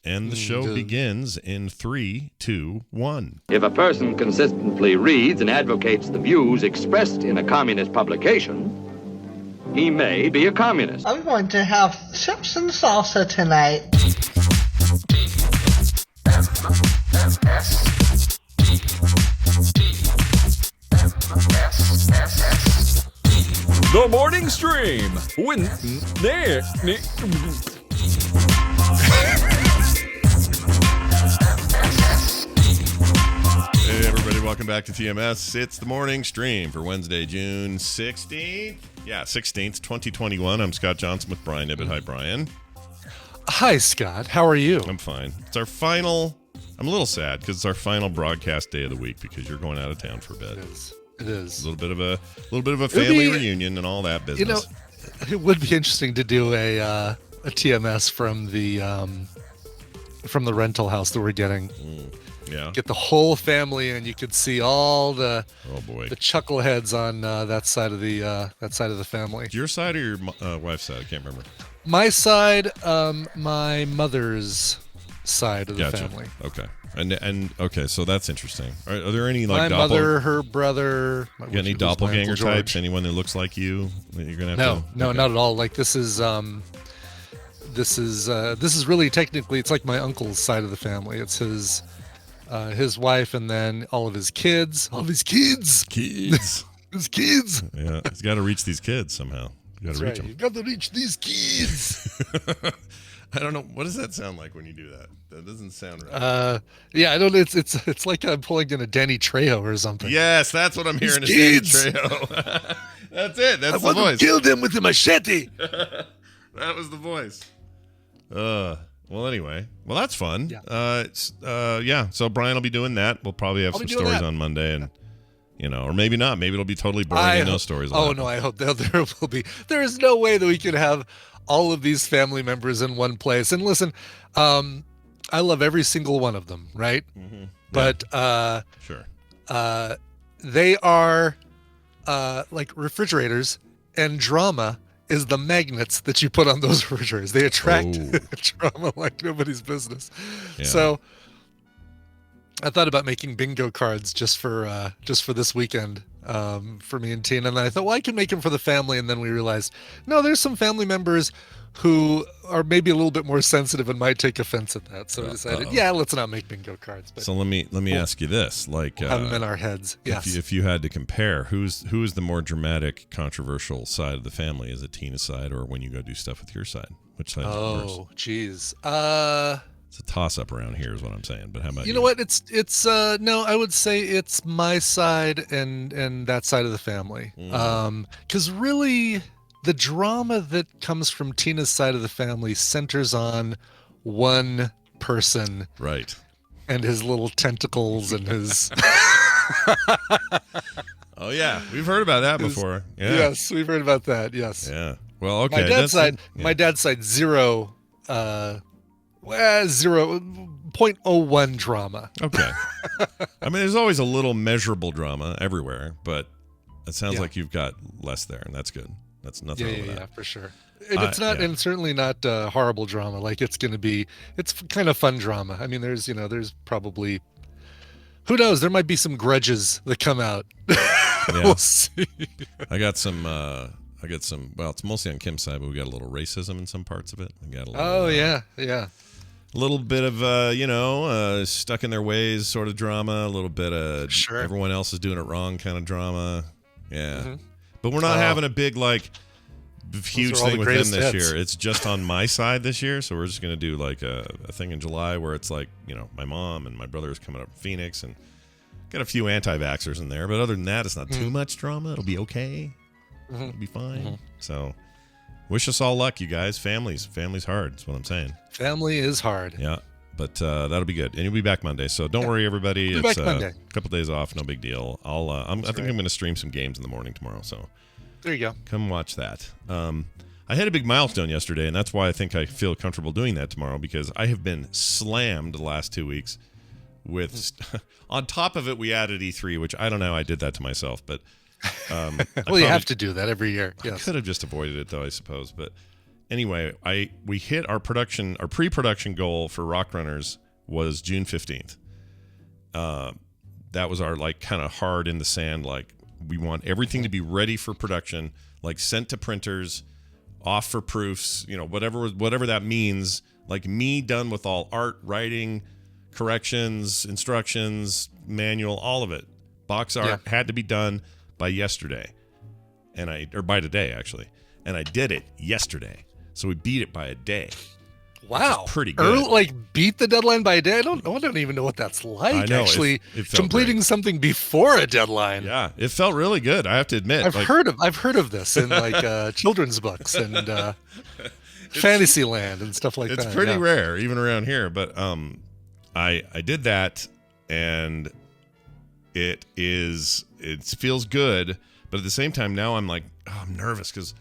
And the show begins in 3, 2, 1. If a person consistently reads and advocates the views expressed in a communist publication, he may be a communist. I'm going to have chips and salsa tonight. The morning stream. Hey everybody, welcome back to TMS. It's the morning stream for Wednesday, June 16th. Yeah, 16th, 2021. I'm Scott Johnson with Brian Ibbett. Hi, Brian. Hi, Scott. How are you? I'm fine. It's our final... I'm a little sad because it's our final broadcast day of the week because you're going out of town for a bit. It is. A little bit of a family reunion and all that business. You know, it would be interesting to do a TMS from the rental house that we're getting. Yeah. Get the whole family, and you could see all the the chuckleheads on that side of the family. Your side or your wife's side? I can't remember. My side, my mother's side of the family. Okay. And okay, so that's interesting. Are there any my mother, her brother? You got any doppelganger types? Anyone that looks like you that you're gonna have no, to? Okay. Not at all. Like this is really technically it's like my uncle's side of the family. It's his wife and then all of his kids. His kids. Yeah, he's got to reach these kids somehow. You got to reach them. You got to reach these kids. I don't know. What does that sound like when you do that? That doesn't sound right. Yeah, I don't. It's like I'm pulling in a Danny Trejo or something. Yes, that's what I'm hearing. These kids. Danny Trejo. That's it. That's the I want voice. to kill them with a machete. That was the voice. Well, anyway. Well, that's fun. Yeah. Yeah. So Brian will be doing that. We'll probably have some stories on Monday, and or maybe not. Maybe it'll be totally boring and no stories. No, I hope there will be. There is no way that we could have all of these family members in one place. And listen, I love every single one of them, right? Mm-hmm. But sure, they are like refrigerators, and drama is the magnets that you put on those refrigerators. They attract drama like nobody's business. Yeah. So I thought about making bingo cards just for this weekend for me and Tina, and I thought, well, I can make them for the family, and then we realized, no, there's some family members who are maybe a little bit more sensitive and might take offense at that. So we decided, let's not make bingo cards. But so let me ask you this: like, have them in our heads. Yes. If you had to compare, who is the more dramatic, controversial side of the family? Is it Tina's side, or when you go do stuff with your side? Which side is worse? Oh, geez. It's a toss-up around here, is what I'm saying. But how about you? You know what? It's no. I would say it's my side and that side of the family. Because really, the drama that comes from Tina's side of the family centers on one person, right? And his little tentacles and his. Oh yeah, we've heard about that before. Yeah. Yes, we've heard about that. Yes. Yeah. Well, okay. My dad's side, zero. 0.01 drama. Okay. I mean, there's always a little measurable drama everywhere, but it sounds like you've got less there, and that's good. That's nothing wrong with that. Yeah, for sure. And it's not, and certainly not horrible drama. Like it's kind of fun drama. I mean, there's probably, who knows? There might be some grudges that come out. We'll see. I got some. Well, it's mostly on Kim's side, but we got a little racism in some parts of it. We got a little, yeah. A little bit of, stuck in their ways sort of drama. A little bit of everyone else is doing it wrong kind of drama. Yeah. Mm-hmm. But we're not having a big, huge thing with them this year. It's just on my side this year. So we're just going to do, a thing in July where it's my mom and my brother is coming up from Phoenix and got a few anti-vaxxers in there. But other than that, it's not too much drama. It'll be okay. It'll be fine. Mm-hmm. So wish us all luck, you guys. Family's hard. That's what I'm saying. Family is hard. Yeah, but that'll be good, and you'll be back Monday. So don't worry, everybody. It's Monday. A couple days off, no big deal. I think I'm going to stream some games in the morning tomorrow. So there you go. Come watch that. I had a big milestone yesterday, and that's why I think I feel comfortable doing that tomorrow because I have been slammed the last 2 weeks with. On top of it, we added E3, which I don't know how I did that to myself, but. Well, you have to do that every year. Yes. I could have just avoided it, though, I suppose. But Anyway, we hit our pre-production goal for Rock Runners was June 15th. That was our like kind of hard in the sand. Like we want everything to be ready for production, like sent to printers, off for proofs, whatever that means. Like me done with all art, writing, corrections, instructions, manual, all of it. Box art had to be done by yesterday, or by today actually, and I did it yesterday. So we beat it by a day. Wow, pretty good. Beat the deadline by a day. I don't even know what that's like. I know, actually, it felt completing great. something before a deadline. Yeah, it felt really good. I have to admit. I've heard of this in like children's books and Fantasyland and stuff like that. It's pretty rare, even around here. But I did that, and it feels good. But at the same time, now I'm like, I'm nervous because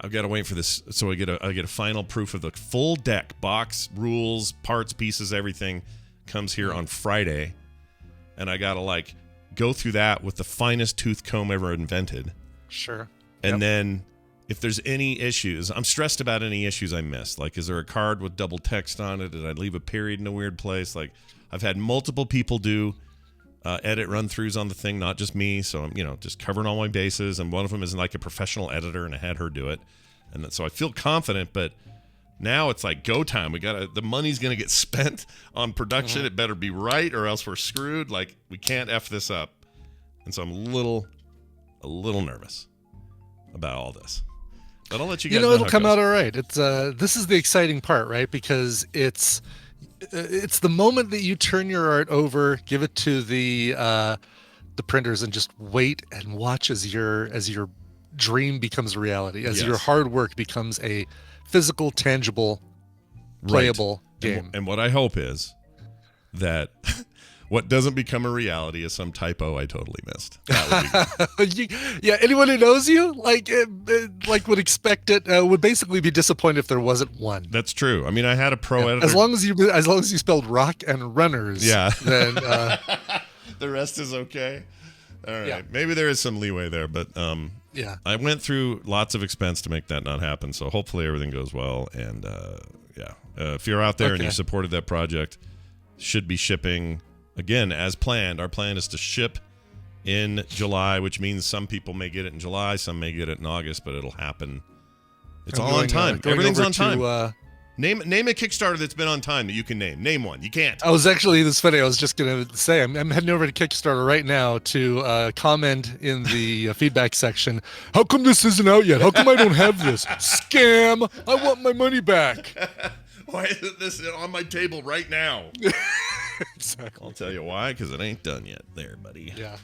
I've got to wait for this. So I get a final proof of the full deck, box, rules, parts, pieces, everything comes here on Friday. And I got to like go through that with the finest tooth comb ever invented. Sure. And then if there's any issues, I'm stressed about any issues I missed. Like, is there a card with double text on it? Did I leave a period in a weird place? Like, I've had multiple people do edit run-throughs on the thing, not just me. So I'm, just covering all my bases. And one of them is like a professional editor, and I had her do it. And so I feel confident, but now it's like go time. The money's going to get spent on production. It better be right or else we're screwed. Like, we can't F this up. And so I'm a little nervous about all this. But I'll let you guys know. It'll come out all right. It's this is the exciting part, right? Because it's the moment that you turn your art over, give it to the printers, and just wait and watch as your dream becomes a reality, as your hard work becomes a physical, tangible, playable game. And what I hope is that what doesn't become a reality is some typo I totally missed. That would be yeah, anyone who knows you would expect it, would basically be disappointed if there wasn't one. That's true. I mean, I had a pro editor. As long as you spelled rock and runners, then the rest is okay. All right. Yeah. Maybe there is some leeway there, but I went through lots of expense to make that not happen. So hopefully everything goes well. And if you're out there and you supported that project, should be shipping again as planned. Our plan is to ship in July, which means some people may get it in July, some may get it in August, but it'll happen. It's all on time. Everything's on time. Name a Kickstarter that's been on time that you can name. Name one. You can't. I was actually, this funny. I was just going to say, I'm heading over to Kickstarter right now to comment in the feedback section. How come this isn't out yet? How come I don't have this? Scam! I want my money back. Why isn't this on my table right now? Exactly. I'll tell you why, because it ain't done yet there, buddy. Yeah.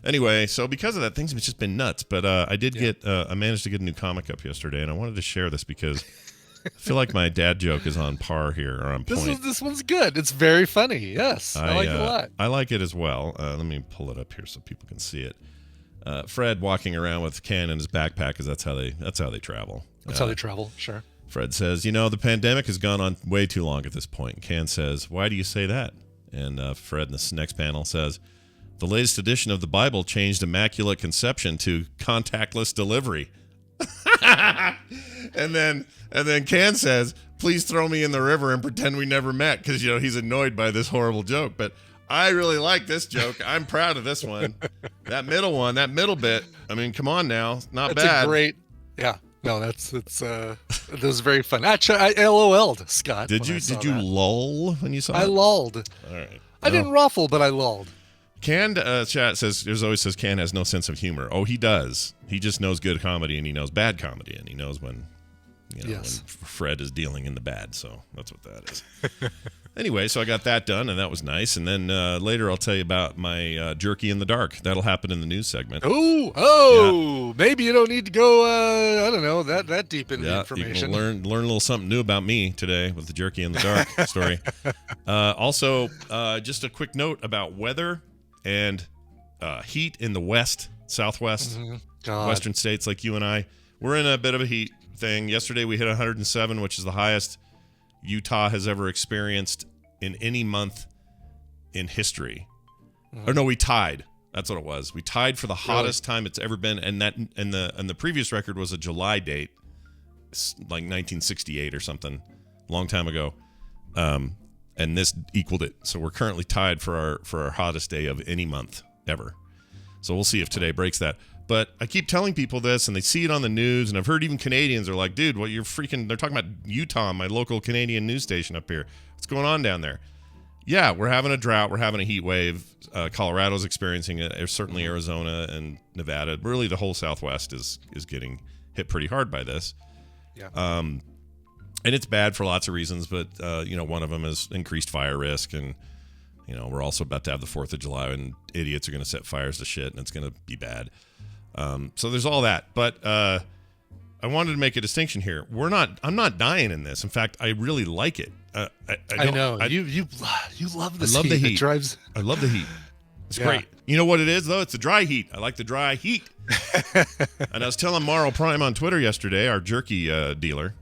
Anyway, so because of that, things have just been nuts. But I managed to get a new comic up yesterday, and I wanted to share this because I feel like my dad joke is on par here, or on point. This one's good. It's very funny. Yes, I like it a lot. I like it as well. Let me pull it up here so people can see it. Fred walking around with Ken in his backpack, because that's how they travel. That's how they travel. Sure. Fred says, the pandemic has gone on way too long at this point. Ken says, why do you say that? And Fred in this next panel says, the latest edition of the Bible changed Immaculate Conception to contactless delivery. and then Ken says, please throw me in the river and pretend we never met, because he's annoyed by this horrible joke. But I really like this joke. I'm proud of this one. That middle bit. I mean, come on now, not that's bad. A great, yeah. No, that was very fun. I LOL'd, Scott. Did you lull when you saw it? I lulled. All right. I didn't ruffle, but I lulled. Canned chat says, always says Can has no sense of humor. Oh, he does. He just knows good comedy, and he knows bad comedy, and he knows when when Fred is dealing in the bad. So that's what that is. Anyway, so I got that done, and that was nice. And then later I'll tell you about my jerky in the dark. That'll happen in the news segment. Maybe you don't need to go, I don't know, that deep into the information. You can learn a little something new about me today with the jerky in the dark story. Also, just a quick note about weather and heat in the west, southwest, western states like you and I. We're in a bit of a heat thing. Yesterday we hit 107, which is the highest Utah has ever experienced in any month in history. Or no, we tied. That's what it was. We tied for the hottest time it's ever been, and the previous record was a July date like 1968 or something, a long time ago. And this equaled it. So we're currently tied for our hottest day of any month ever. So we'll see if today breaks that. But I keep telling people this, and they see it on the news, and I've heard even Canadians are like, dude, what you're freaking, they're talking about Utah, my local Canadian news station up here. What's going on down there? Yeah, we're having a drought. We're having a heat wave. Colorado's experiencing it. Certainly Arizona and Nevada. Really, the whole Southwest is getting hit pretty hard by this. Yeah. And it's bad for lots of reasons, but, one of them is increased fire risk. And, we're also about to have the 4th of July, and idiots are going to set fires to shit, and it's going to be bad. So there's all that. But I wanted to make a distinction here. I'm not dying in this. In fact, I really like it. I know. You love this heat. The heat. I love the heat. It's great. You know what it is, though? It's the dry heat. I like the dry heat. And I was telling Mauro Prime on Twitter yesterday, our jerky dealer.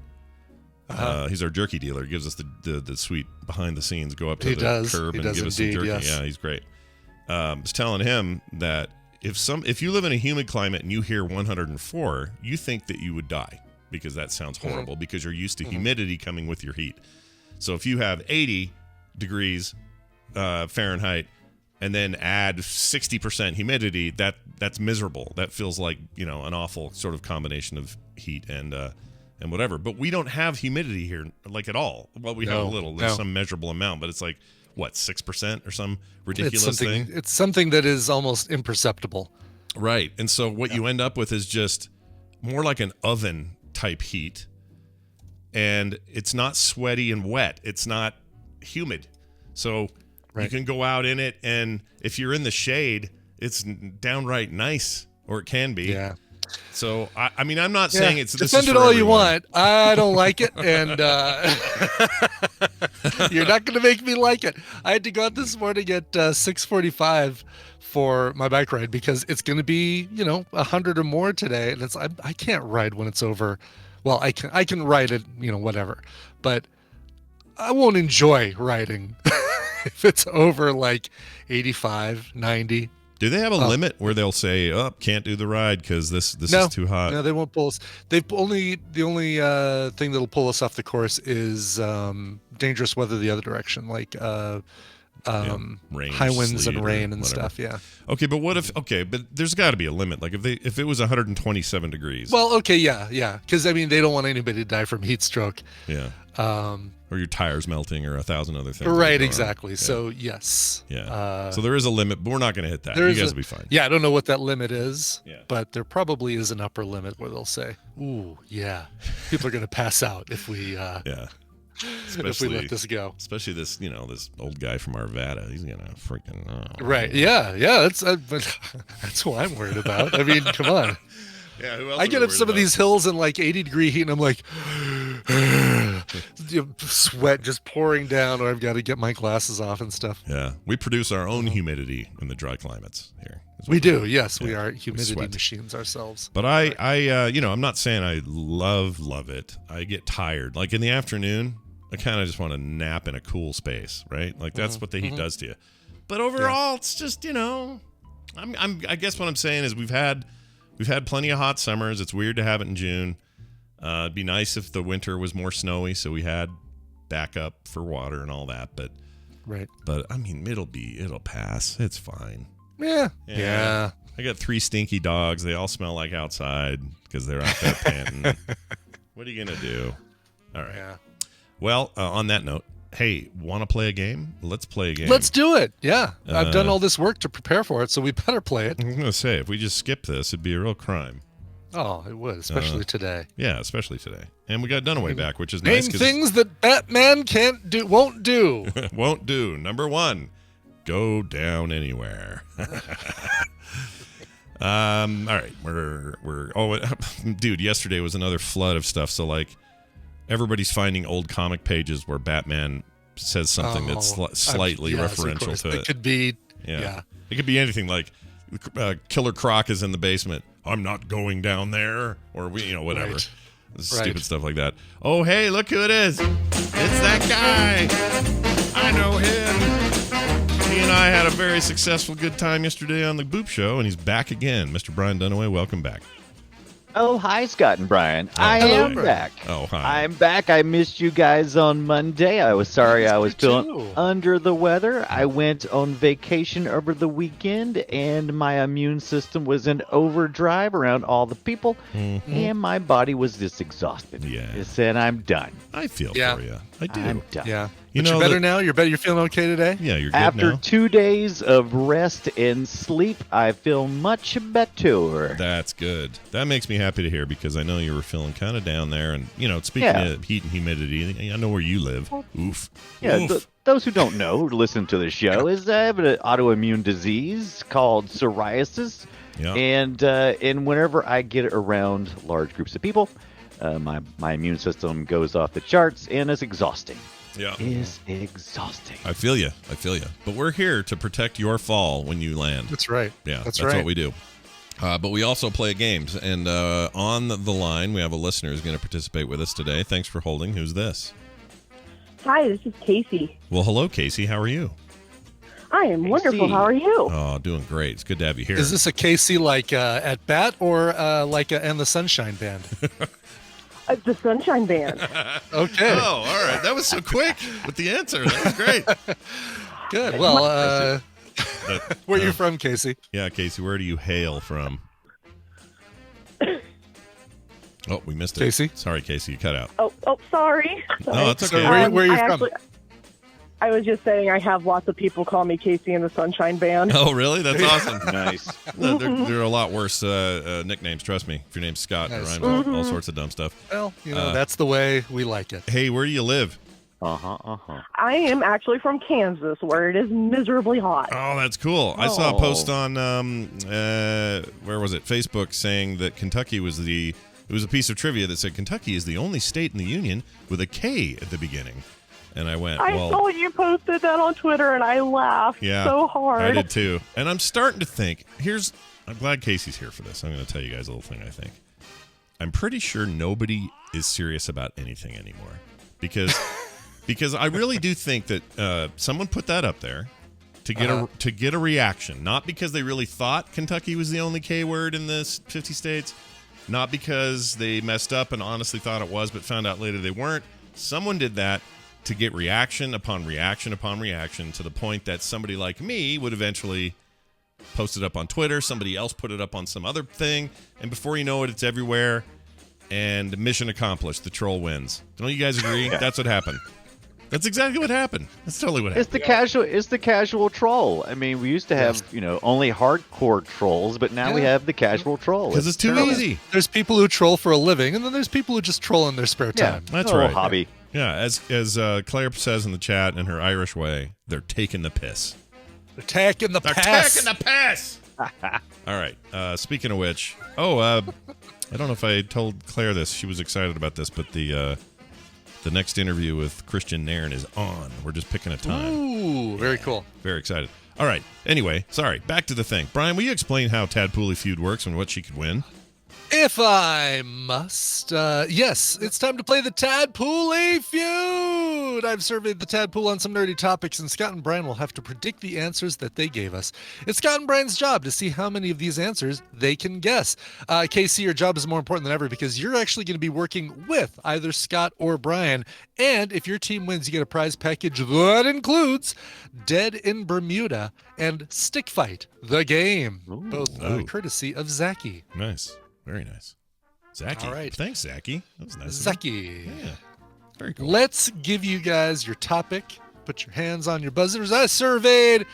He's our jerky dealer. He gives us the sweet behind the scenes. Go up to the curb and give us some jerky. Yes. Yeah, he's great. I was telling him that if you live in a humid climate and you hear 104, you think that you would die because that sounds horrible because you're used to humidity coming with your heat. So if you have 80 degrees Fahrenheit and then add 60% humidity, that's miserable. That feels like, an awful sort of combination of heat and whatever. But we don't have humidity here, like, at all. Well, we have a little. There's some measurable amount, but it's like, what, 6% or some ridiculous thing? It's something that is almost imperceptible. Right. And so what you end up with is just more like an oven type heat. And it's not sweaty and wet. It's not humid. So you can go out in it, and if you're in the shade, it's downright nice, or it can be. Yeah. So, I'm not saying it's... Defend it all you want. I don't like it, and you're not going to make me like it. I had to go out this morning at 6:45 for my bike ride because it's going to be, 100 or more today, and I can't ride when it's over. Well, I can ride it, whatever, but I won't enjoy riding if it's over like 85, 90. Do they have a limit where they'll say, can't do the ride because this is too hot? No, they won't pull us. The only thing that'll pull us off the course is dangerous weather the other direction, like rain, high winds and rain and whatever. stuff. Yeah. Okay, but what if? Okay, but there's got to be a limit. Like if it was 127 degrees. Well, okay, yeah, because they don't want anybody to die from heat stroke. Yeah. Or your tires melting, or 1,000 other things. Right, exactly. Yeah. So yes. Yeah. So there is a limit, but we're not going to hit that. You guys will be fine. Yeah, I don't know what that limit is. Yeah. But there probably is an upper limit where they'll say, "Ooh, yeah, people are going to pass out if we." Yeah. If we let this go. Especially this, this old guy from Arvada. He's gonna freaking. Right. Yeah. That's who I'm worried about. Come on. Yeah, who else I get up some of these hills in like 80-degree heat, and I'm like, sweat just pouring down, or I've got to get my glasses off and stuff. Yeah, we produce our own humidity in the dry climates here. We do, yes. We are humidity machines ourselves. But I'm not saying I love it. I get tired. Like in the afternoon, I kind of just want to nap in a cool space, right? Like that's what the heat does to you. But overall, it's just, I guess what I'm saying is we've had plenty of hot summers. It's weird to have it in June. It'd be nice if the winter was more snowy, so we had backup for water and all that. But it'll pass. It's fine. Yeah. I got 3 stinky dogs. They all smell like outside because they're out there panting. What are you gonna do? All right. Yeah. Well, on that note, hey, want to play a game? Let's play a game. Let's do it. Yeah. I've done all this work to prepare for it, so we better play it. I was going to say, if we just skip this, it'd be a real crime. Oh, it would, especially today. Yeah, especially today. And we got Dunaway back, which is nice. Name things that Batman won't do. Won't do. Number 1, go down anywhere. All right. Dude, yesterday was another flood of stuff. So, like, everybody's finding old comic pages where Batman says something that's slightly referential to it. It could be, yeah. It could be anything like Killer Croc is in the basement. I'm not going down there, or whatever. Right. Stupid stuff like that. Oh, hey, look who it is. It's that guy. I know him. He and I had a very successful, good time yesterday on the Boop Show, and he's back again. Mr. Brian Dunaway, welcome back. Oh, hi, Scott and Brian. I hello, am Brian. back. Oh, hi. I'm back. I missed you guys on Monday. I was sorry I was feeling too. under the weather. I went on vacation over the weekend, and my immune system was in overdrive around all the people, and my body was just exhausted. Yeah. It said, I'm done. I feel Yeah. for you. I do. I'm done. Yeah. You But know you're better that- now? You're better? You're feeling okay today? Yeah, you're good After now. 2 days of rest and sleep, I feel much better. That's good. That makes me happy to hear because I know you were feeling kind of down there. And, speaking Yeah. of heat and humidity, I know where you live. Oof. Yeah, Oof. those who don't know, who listen to the show, is I have an autoimmune disease called psoriasis. Yeah. And whenever I get around large groups of people, my immune system goes off the charts, and it's exhausting. Yeah. It's exhausting. I feel you. But we're here to protect your fall when you land. That's right. Yeah, That's what right. we do. But we also play games. And on the line, we have a listener who's going to participate with us today. Thanks for holding. Who's this? Hi, this is Casey. Well, hello, Casey. How are you? I am wonderful. How are you? Oh, doing great. It's good to have you here. Is this a Casey like at bat or like and the Sunshine Band? The Sunshine Band. Okay. Oh, all right. That was so quick with the answer. That was great. Good. Well, where are you Uh, from, Casey? Yeah, Casey, where do you hail from? Oh, we missed it. Casey? Sorry, Casey, you cut out. Oh, sorry. No, it's okay. So where are you I from? actually- I was just saying I have lots of people call me Casey and the Sunshine Band. Oh, really? That's awesome. Nice. There are a lot worse nicknames, trust me. If your name's Scott, it Nice. rhymes with all sorts of dumb stuff. Well, that's the way we like it. Hey, where do you live? I am actually from Kansas, where it is miserably hot. Oh, that's cool. I saw a post on, where was it? Facebook saying that Kentucky was it was a piece of trivia that said Kentucky is the only state in the union with a K at the beginning. And I went, I saw you posted that on Twitter, and I laughed so hard. I did too. And I'm starting to think, I'm glad Casey's here for this. I'm going to tell you guys a little thing I think. I'm pretty sure nobody is serious about anything anymore. Because I really do think that someone put that up there to get a reaction. Not because they really thought Kentucky was the only K word in this 50 states. Not because they messed up and honestly thought it was, but found out later they weren't. Someone did that to get reaction upon reaction upon reaction to the point that somebody like me would eventually post it up on Twitter. Somebody else put it up on some other thing. And before you know it, it's everywhere. And mission accomplished. The troll wins. Don't you guys agree? That's what happened. That's exactly what happened. That's totally what happened. It's the casual troll. I mean, we used to have, only hardcore trolls, but now we have the casual troll. Because it's too easy. There's people who troll for a living, and then there's people who just troll in their spare time. That's right. Hobby. Yeah, as Claire says in the chat in her Irish way, they're taking the piss. They're taking the piss. All right. Speaking of which, I don't know if I told Claire this. She was excited about this, but the next interview with Christian Nairn is on. We're just picking a time. Ooh, very cool. Very excited. All right. Anyway, sorry. Back to the thing. Brian, will you explain how Tadpole feud works and what she could win? If I must, yes, it's time to play the Tadpole feud. I've surveyed the Tadpole on some nerdy topics, and Scott and Brian will have to predict the answers that they gave us. It's Scott and Brian's job to see how many of these answers they can guess. Casey, your job is more important than ever because you're actually going to be working with either Scott or Brian. And if your team wins, you get a prize package that includes Dead in Bermuda and Stick Fight, the game, both courtesy of Zachy. Nice. Very nice. Zachy. All right. Thanks, Zachy. That was nice. Zachy. Yeah. Very cool. Let's give you guys your topic. Put your hands on your buzzers. I surveyed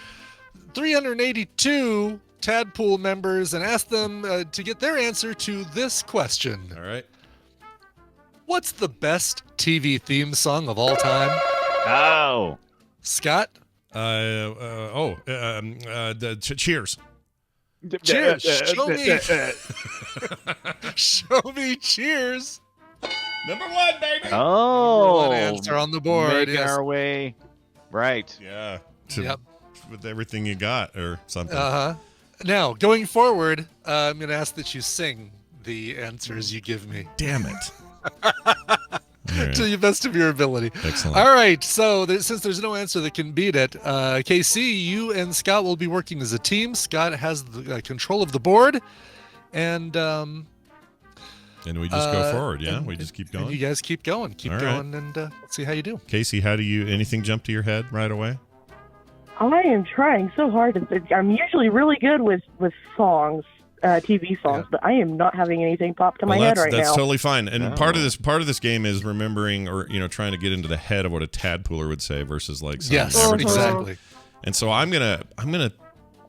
382 Tadpole members and asked them to get their answer to this question. All right. What's the best TV theme song of all time? Oh. Scott? Cheers. Cheers. Show me. Show me cheers. Number one, baby. Oh. One answer on the board. Making our way. Right. Yeah. Yep. With everything you got or something. Uh-huh. Now, going forward, I'm going to ask that you sing the answers you give me. Damn it. Right. To the best of your ability. Excellent. All right. So since there's no answer that can beat it, KC, you and Scott will be working as a team. Scott has the control of the board. And And we just go forward, yeah? We just keep going? And you guys keep going. Keep All going, right. and let's see how you do. Casey, anything jump to your head right away? I am trying so hard. I'm usually really good with songs, TV songs, but I am not having anything pop to my head right now. That's totally fine. And part of this game is remembering or trying to get into the head of what a tadpoler would say versus like some average exactly. And so I'm gonna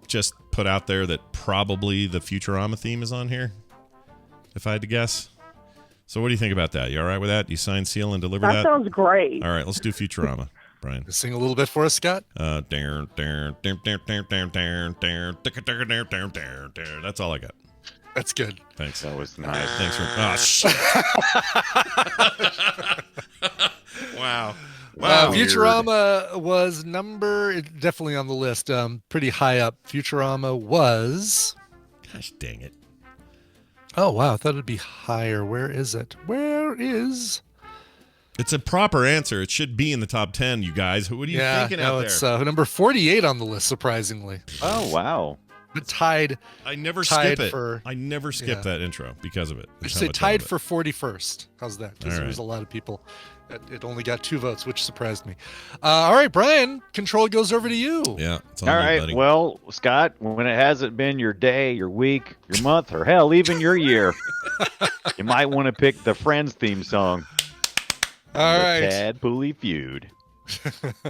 just put out there that probably the Futurama theme is on here, if I had to guess. So what do you think about that? You all right with that? You sign, seal, and deliver that? That sounds great. All right, let's do Futurama. Brian. Sing a little bit for us, Scott. That's all I got. That's good. Thanks. That was nice. Thanks for. Oh, shit. Wow. Futurama was definitely on the list. Pretty high up. Futurama was. Gosh dang it. Oh, wow. I thought it'd be higher. Where is it? It's a proper answer. It should be in the top 10, you guys. What are you thinking out there? It's number 48 on the list, surprisingly. Oh, wow. But tied. I never skip it. For, I never skip that intro because of it. I should say tied for 41st. How's that? Because there was a lot of people. It only got 2 votes, which surprised me. All right, Brian, control goes over to you. Yeah. It's all right. buddy. Well, Scott, when it hasn't been your day, your week, your month, or hell, even your year, you might want to pick the Friends theme song. All right. Tadpole feud.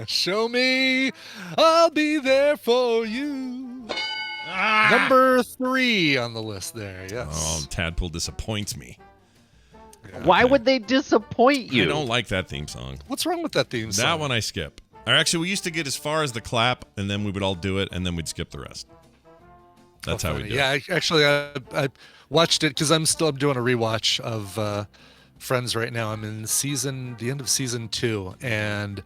Show me, I'll be there for you. Number 3 on the list there. Yes. Oh, Tadpole disappoints me. Yeah. Why would they disappoint you? I don't like that theme song. What's wrong with that theme song? That one I skip. Or actually, we used to get as far as the clap, and then we would all do it, and then we'd skip the rest. That's how we do it. Yeah, actually, I watched it because I'm doing a rewatch of Friends right now. I'm in the end of season 2, and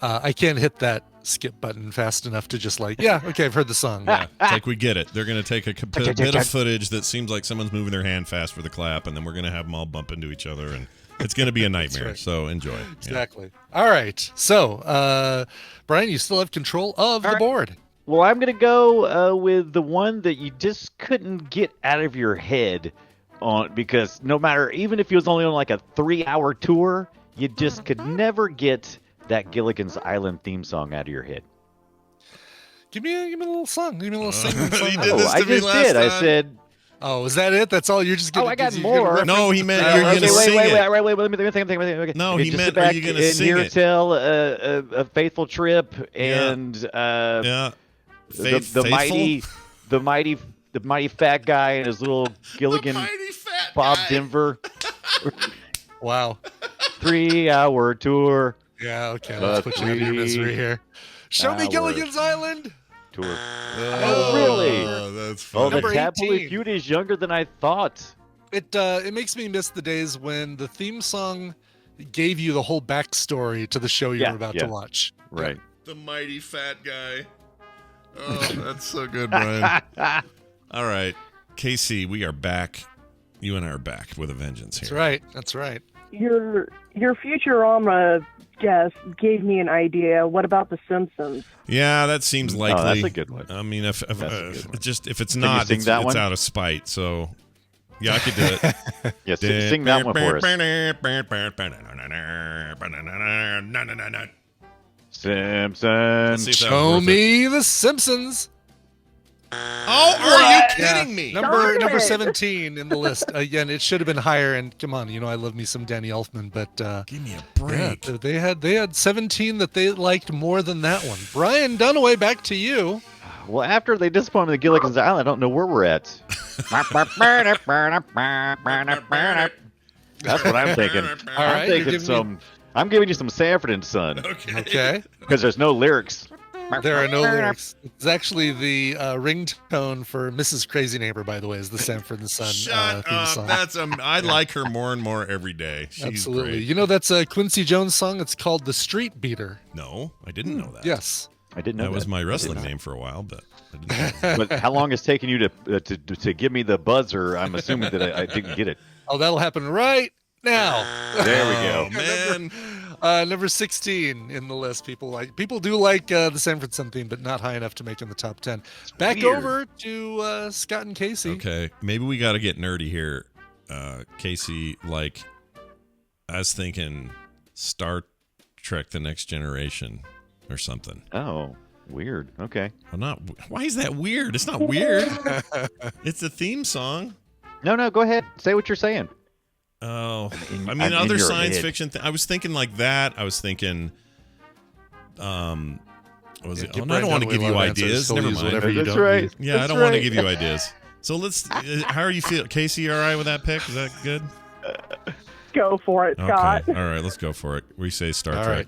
I can't hit that skip button fast enough to just okay, I've heard the song. Yeah, it's like we get it. They're going to take a bit of footage that seems like someone's moving their hand fast for the clap, and then we're going to have them all bump into each other, and it's going to be a nightmare. Right. So enjoy. Exactly. Yeah. All right. So, Brian, you still have control of the board. Well, I'm going to go with the one that you just couldn't get out of your head because no matter, even if it was only on like a 3-hour tour, you just could never get that Gilligan's Island theme song out of your head. Give me a little song. Give me a little singing song. I just did. I said. Oh, is that it? That's all you're just getting? I got more. No, he meant you're going to sing it. Wait. Let me think. Okay. No, he meant are you going to sing it? Tell a faithful trip and the mighty fat guy and his little Gilligan Bob guy. Denver. Wow. 3-hour tour. Yeah, okay. Let's put you out of your misery here. Show me Gilligan's Island. Tour. Oh, really? That's funny. The Tadpole feud is younger than I thought. It makes me miss the days when the theme song gave you the whole backstory to the show you were about to watch. Right. The mighty fat guy. Oh, that's so good, Brian. All right. Casey, we are back. You and I are back with a vengeance here. That's right. Your Futurama guess gave me an idea. What about The Simpsons? Yeah, that seems likely. Oh, that's a good one. I mean, if it's not, it's out of spite. So, yeah, I could do it. Yes, sing that one for us. Simpsons. Show me The Simpsons. Oh, are you kidding me? Number 17 in the list. Again, it should have been higher. And come on, I love me some Danny Elfman, but give me a break. Yeah, they had 17 that they liked more than that one. Brian Dunaway, back to you. Well, after they disappointed the Gilligan's Island, I don't know where we're at. That's what I'm thinking. All right, I'm giving you some Sanford and Son. Okay. Because there's no lyrics. There are no lyrics. It's actually the ringtone for Mrs. Crazy Neighbor, by the way, is the Sanford and Son theme song. I like her more and more every day. She's Absolutely. great. That's a Quincy Jones song. It's called The Street Beater. No, I didn't know that. Yes. I didn't know that. That was my wrestling name for a while, but I didn't know that. But how long it's taken you to give me the buzzer? I'm assuming that I didn't get it. Oh, that'll happen right now. There we go. Man. Number 16 in the list. People do like the Sanford Son theme, but not high enough to make in the top 10. Back over to Scott and Casey. Okay, maybe we got to get nerdy here. Casey, like, I was thinking Star Trek: The Next Generation or something. Oh, weird. Okay. Well, why is that weird? It's not weird. It's a theme song. No, go ahead. Say what you're saying. Oh, I mean, other science fiction. I was thinking like that. I was thinking, what was it? Oh, I don't want to give you ideas. Never mind. That's right. Yeah, I don't want to give you ideas. So let's. How are you feeling, Casey? You all right with that pick? Is that good? Go for it, Scott. Okay. All right, let's go for it. We say Star Trek. Right.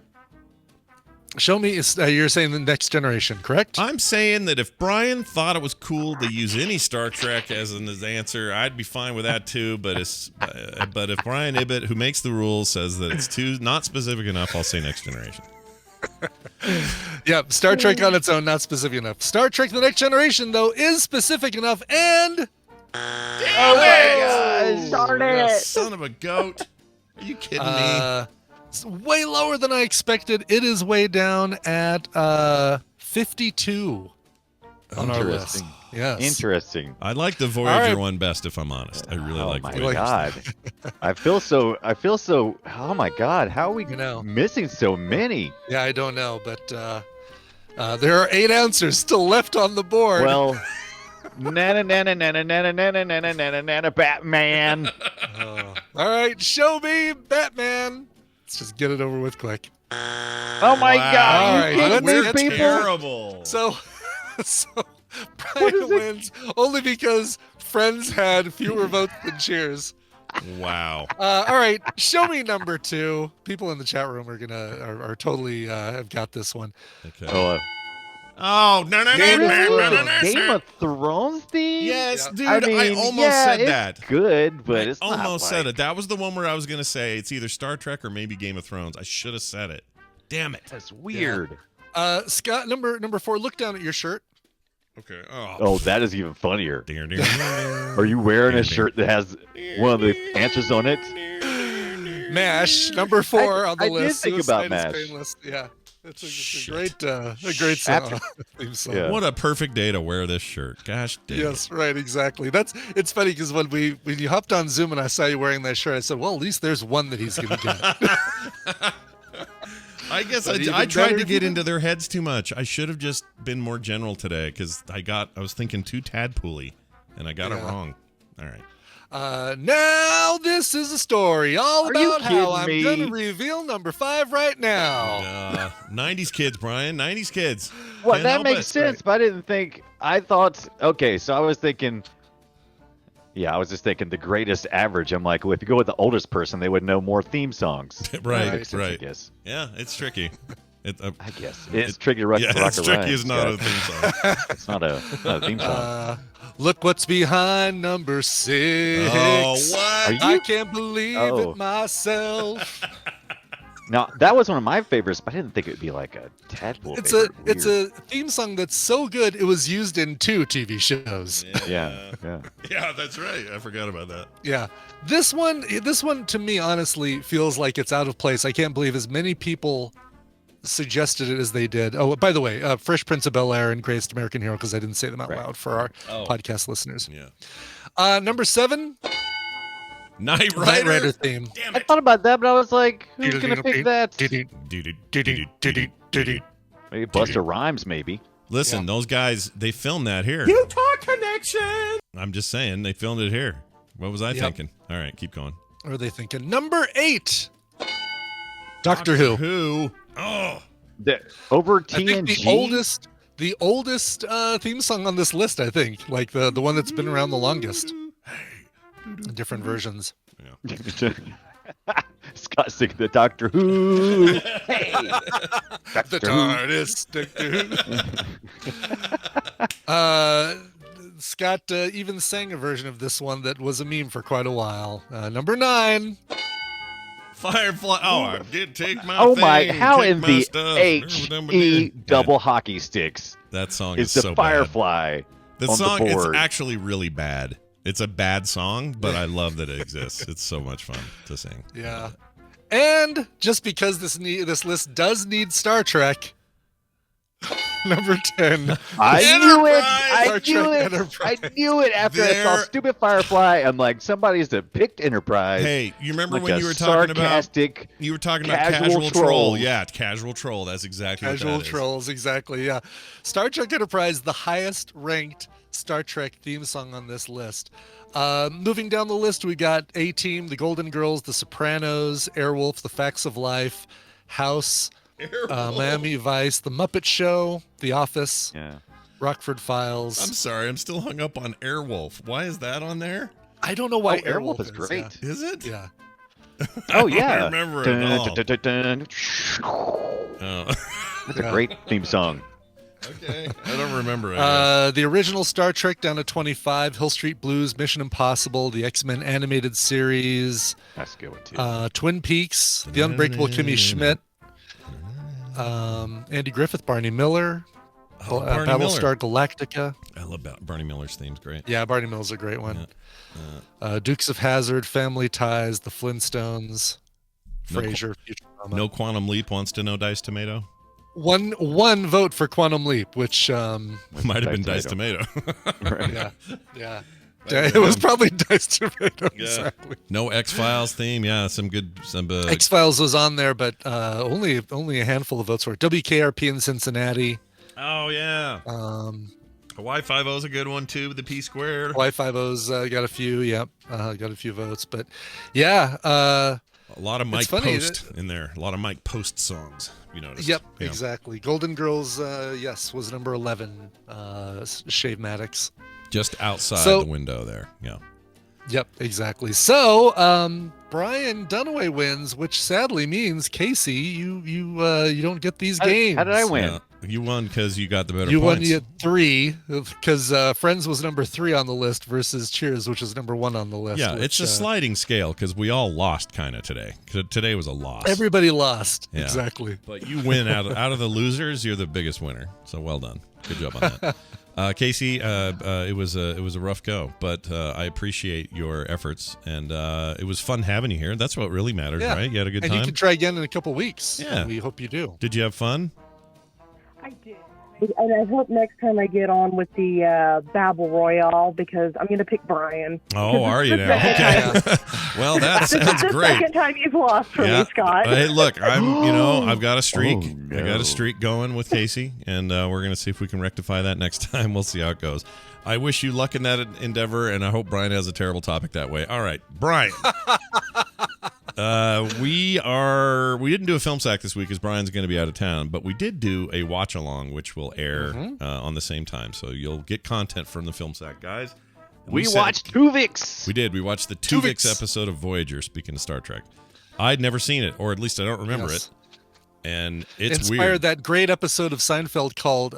Show me. You're saying the Next Generation, correct? I'm saying that if Brian thought it was cool to use any Star Trek as his answer, I'd be fine with that too. But if Brian Ibbett, who makes the rules, says that it's too not specific enough, I'll say Next Generation. Yep, Star Trek on its own, not specific enough. Star Trek: The Next Generation, though, is specific enough, and Oh my gosh! Darn it! Son of a goat! Are you kidding me? It's way lower than I expected. It is way down at 52 on our list. Yes. Interesting. I like the Voyager one best, if I'm honest. I really like my Voyager. God. I feel so. Oh my God! How are we missing so many? Yeah, I don't know, but there are 8 answers still left on the board. Well, nana Batman. All right, show me Batman. Let's just get it over with quick. Oh my God! All right, We're people. terrible. So Brian wins only because Friends had fewer votes than Cheers. Wow. All right, show me number 2. People in the chat room are totally have got this one. Okay. Oh, no. Game of Thrones theme? Yes, dude. I mean, I almost said it's that. Good, but I it's not almost said like- it. That was the one where I was going to say it's either Star Trek or maybe Game of Thrones. I should have said it. Damn it. That's weird. Scott, number 4. Look down at your shirt. Okay. Oh, that is even funnier. Ding. Are you wearing a shirt that has one of the answers on it? MASH, number 4 on the list. I did think about Suicide is MASH. Painless. Yeah. It's a great song. Theme song. Yeah. What a perfect day to wear this shirt. Gosh dang. Yes, right, exactly. It's funny because when you hopped on Zoom and I saw you wearing that shirt, I said, well, at least there's one that he's going to get. I guess But I even tried better to get than- into their heads too much. I should have just been more general today because I was thinking too Tadpole-y, and I got it wrong. All right. Now this is a story all Are you about how I'm kidding me? going to reveal number 5 right now. 90s kids, Brian. 90s kids. Well, Can't that help makes it. sense, but I didn't think. I thought. Okay, so I was thinking. Yeah, I was just thinking the greatest average. I'm like, well, if you go with the oldest person, they would know more theme songs. Right, Makes sense, I right. guess. Yeah, it's tricky. I guess it's tricky to rock. Yeah, to rock it's a tricky. rhyme, It's not a Scott. theme song. It's not a theme song. Look what's behind number 6. Oh, what? Are you- I can't believe Oh. it myself. Now that was one of my favorites, but I didn't think it would be like a Tadpole. It's favorite. it's Weird. a theme song that's so good it was used in 2 TV shows. Yeah. Yeah, that's right. I forgot about that. Yeah. This one to me honestly feels like it's out of place. I can't believe as many people suggested it as they did. Oh, by the way, Fresh Prince of Bel-Air and Greatest American Hero, because I didn't say them out loud for our podcast listeners. Yeah. Number 7, Knight Knight Rider. Rider theme. Damn I it. thought about that, but I was like, who's gonna pick that? Maybe Busta Rhymes, maybe. Listen, those guys, they filmed that here. Utah Connection. I'm just saying, they filmed it here. What was I thinking? All right, keep going. What are they thinking? Number 8, Doctor Who. Who? Oh. Over I think TNG. the oldest theme song on this list, I think. Like the one that's been around the longest. Different versions. Scott singing the Doctor Who. Hey, The TARDIS. Doctor Who. Scott even sang a version of this one that was a meme for quite a while. Number 9. Firefly. Oh, I did take my oh my! thing, How kick in my the stuff. HE double hockey sticks That song is is the so Firefly bad. The on song, the it's board? actually really bad. It's a bad song, but I love that it exists. It's so much fun to sing. Yeah. And just because this list does need Star Trek, Number 10. I knew it. Star Trek Enterprise. I knew it after I saw Stupid Firefly. I'm like, somebody's picked Enterprise. Hey, you remember like when you were talking about casual troll? troll. Yeah, casual troll. That's exactly Casual what that trolls, exactly. Yeah. Star Trek Enterprise, the highest ranked Star Trek theme song on this list. Moving down the list, we got A-Team, The Golden Girls, The Sopranos, Airwolf, The Facts of Life, House, Miami Vice, The Muppet Show, The Office, Rockford Files. I'm sorry, I'm still hung up on Airwolf. Why is that on there? I don't know why Airwolf is great. Yeah. Is it? Yeah. Oh yeah. I don't remember it at all. That's a great theme song. Okay, I don't remember it. The original Star Trek down to 25, Hill Street Blues, Mission Impossible, the X-Men animated series, That's a good one too. Twin Peaks, The Unbreakable Kimmy Schmidt, Andy Griffith, Barney Miller, Barney Battlestar Galactica. I love Barney Miller's theme's great. Yeah, Barney Miller's a great one. Dukes of Hazzard, Family Ties, The Flintstones, Frasier, Futurama. No Quantum Leap wants to know Dice Tomato. One vote for Quantum Leap, which might have been Dice Tomato. Yeah. It was probably Dice Tomato. Yeah. Exactly. No X-Files theme. Yeah, some X-Files was on there, but only a handful of votes for it. WKRP in Cincinnati. Oh yeah. Hawaii 5-0 is a good one too. The P squared. Hawaii 5-0's got a few. Yep, got a few votes, but yeah. A lot of Mike Post in there. A lot of Mike Post songs. You noticed. Yep, exactly. Golden Girls, yes, was number 11. Shave Maddox. Just outside the window there. Yeah. Yep, exactly. So, Brian Dunaway wins, which sadly means Casey, you don't get these games. How did I win? You won because you got the better points. You won. You You had 3 because Friends was number 3 on the list versus Cheers, which is number 1 on the list. Yeah, it's a sliding scale because we all lost kind of today. Today was a loss. Everybody lost. Yeah. Exactly. But you win out of the losers. You're the biggest winner. So well done. Good job on that. Casey, it was a rough go, but I appreciate your efforts, and it was fun having you here. That's what really matters, right? You had a good time. And you can try again in a couple weeks. Yeah. We hope you do. Did you have fun? I did. And I hope next time I get on with the Babble Royale, because I'm going to pick Brian. Oh, are you now? Okay. Well, that sounds great. The second time you've lost for me, Scott. Hey, look, I've got a streak. Oh, no. I got a streak going with Casey, and we're going to see if we can rectify that next time. We'll see how it goes. I wish you luck in that endeavor, and I hope Brian has a terrible topic that way. All right, Brian. We didn't do a film sack this week because Brian's going to be out of town, but we did do a watch along, which will air on the same time, so you'll get content from the film sack, guys. We watched Tuvix. We did. We watched the Tuvix episode of Voyager. Speaking of Star Trek, I'd never seen it, or at least I don't remember it. And it's inspired weird. That great episode of Seinfeld called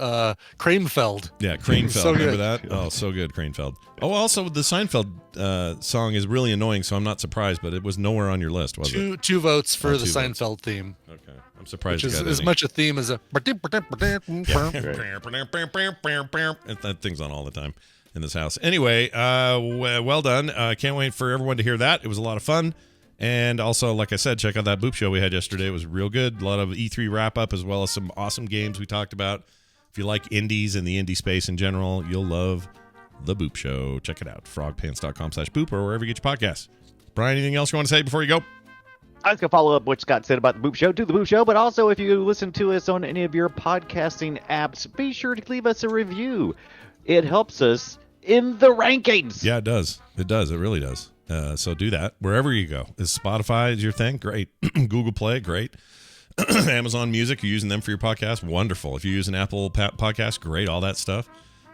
Kranefeld. Yeah, Kranefeld. So remember good. that? Oh, so good, Kranefeld. Oh, also the Seinfeld song is really annoying, so I'm not surprised, but it was nowhere on your list, was it? Two votes for the Seinfeld theme. Okay, I'm surprised. Which you is got as any. much a theme as a. That thing's on all the time in this house. Anyway, well done. Can't wait for everyone to hear that. It was a lot of fun. And also, like I said, check out that Boop Show we had yesterday. It was real good. A lot of E3 wrap-up as well as some awesome games we talked about. If you like indies and the indie space in general, you'll love the Boop Show. Check it out. frogpants.com/boop or wherever you get your podcasts. Brian, anything else you want to say before you go? I was going to follow up what Scott said about the Boop Show to the Boop Show, but also if you listen to us on any of your podcasting apps, be sure to leave us a review. It helps us in the rankings. Yeah, it does. It does. It really does. So do that wherever you go. Is Spotify is your thing? Great. Google Play, great. Amazon Music, you're using them for your podcast? Wonderful. If you're using Apple Podcast, great. All that stuff.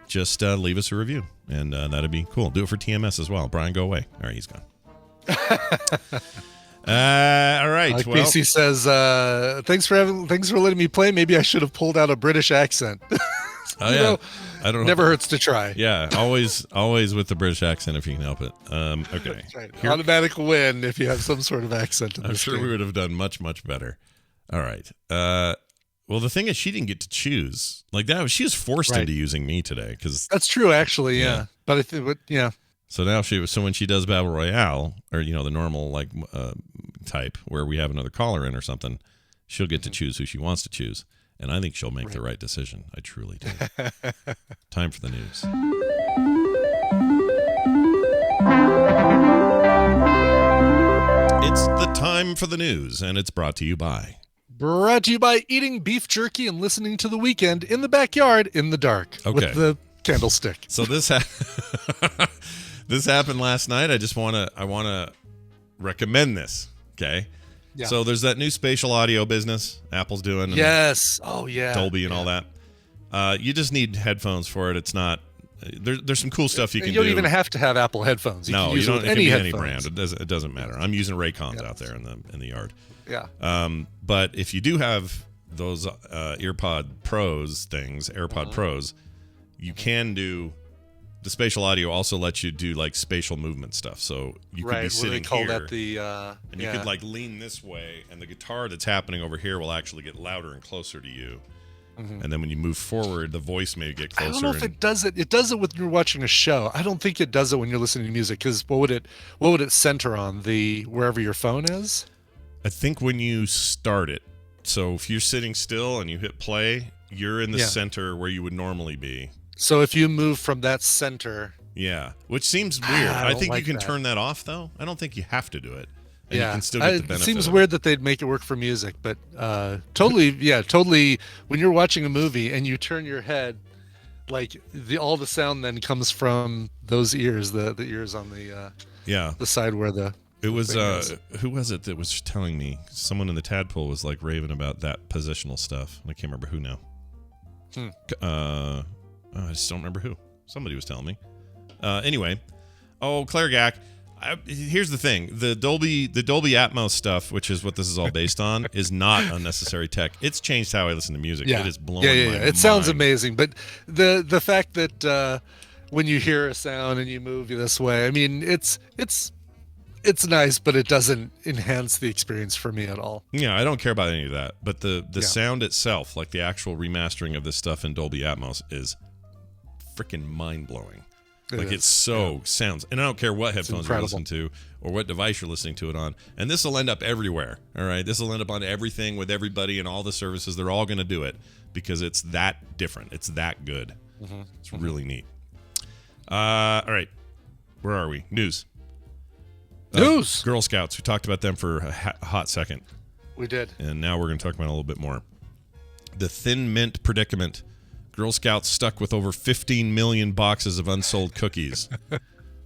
Just leave us a review, and that'd be cool. Do it for TMS as well. Brian, go away. All right, he's gone. All right. Well, Casey says, "Thanks for letting me play. Maybe I should have pulled out a British accent." I don't know. Never hurts to try. Yeah, always with the British accent if you can help it. Okay. Right. Automatic win if you have some sort of accent. I'm sure we would have done much, much better. All right. Well, the thing is, she didn't get to choose like that. She was forced into using me today because that's true, actually. Yeah, but I think, yeah. So now so when she does Battle Royale or the normal type where we have another caller in or something, she'll get to choose who she wants to choose. And I think she'll make the right decision. I truly do. Time for the news. It's the time for the news, and it's brought to you by... Brought to you by eating beef jerky and listening to The Weeknd in the backyard in the dark with the candlestick. So this this happened last night. I want to recommend this. Okay. Yeah. So there's that new spatial audio business Apple's doing. Yes. Oh yeah. Dolby and all that. You just need headphones for it. It's not. There's some cool stuff you can do. You don't even have to have Apple headphones. You don't. It can be any brand. It doesn't matter. I'm using Raycons out there in the yard. Yeah. But if you do have those AirPod Pros, you can do. The spatial audio also lets you do like spatial movement stuff. So you could be sitting here, that and you could like lean this way, and the guitar that's happening over here will actually get louder and closer to you. Mm-hmm. And then when you move forward, the voice may get closer. I don't know if it does it. It does it when you're watching a show. I don't think it does it when you're listening to music. Because what would it center on? Wherever your phone is? I think when you start it. So if you're sitting still and you hit play, you're in the center where you would normally be. So if you move from that center... Yeah, which seems weird. I think you can turn that off, though. I don't think you have to do it. And you can still get the benefit. It seems weird that they'd make it work for music, but totally. When you're watching a movie and you turn your head, like all the sound then comes from those ears, the ears on the side where the... It was who was it that was telling me? Someone in the Tadpole was like raving about that positional stuff. I can't remember who now. I just don't remember who. Somebody was telling me. Anyway, Claire Gack. Here's the thing: the Dolby Atmos stuff, which is what this is all based on, is not unnecessary tech. It's changed how I listen to music. Yeah. It is blowing my mind. It sounds amazing, but the fact that when you hear a sound and you move this way, I mean, it's nice, but it doesn't enhance the experience for me at all. Yeah, I don't care about any of that. But the sound itself, like the actual remastering of this stuff in Dolby Atmos, is freaking mind-blowing. It sounds, and I don't care what headphones you're listening to or what device you're listening to it on. And this will end up everywhere. All right, this will end up on everything with everybody and all the services. They're all going to do it because it's that different. It's that good. Mm-hmm. It's really neat. All right, where are we? News. Girl Scouts. We talked about them for a hot second. We did. And now we're going to talk about it a little bit more. The Thin Mint predicament. Girl Scouts stuck with over 15 million boxes of unsold cookies.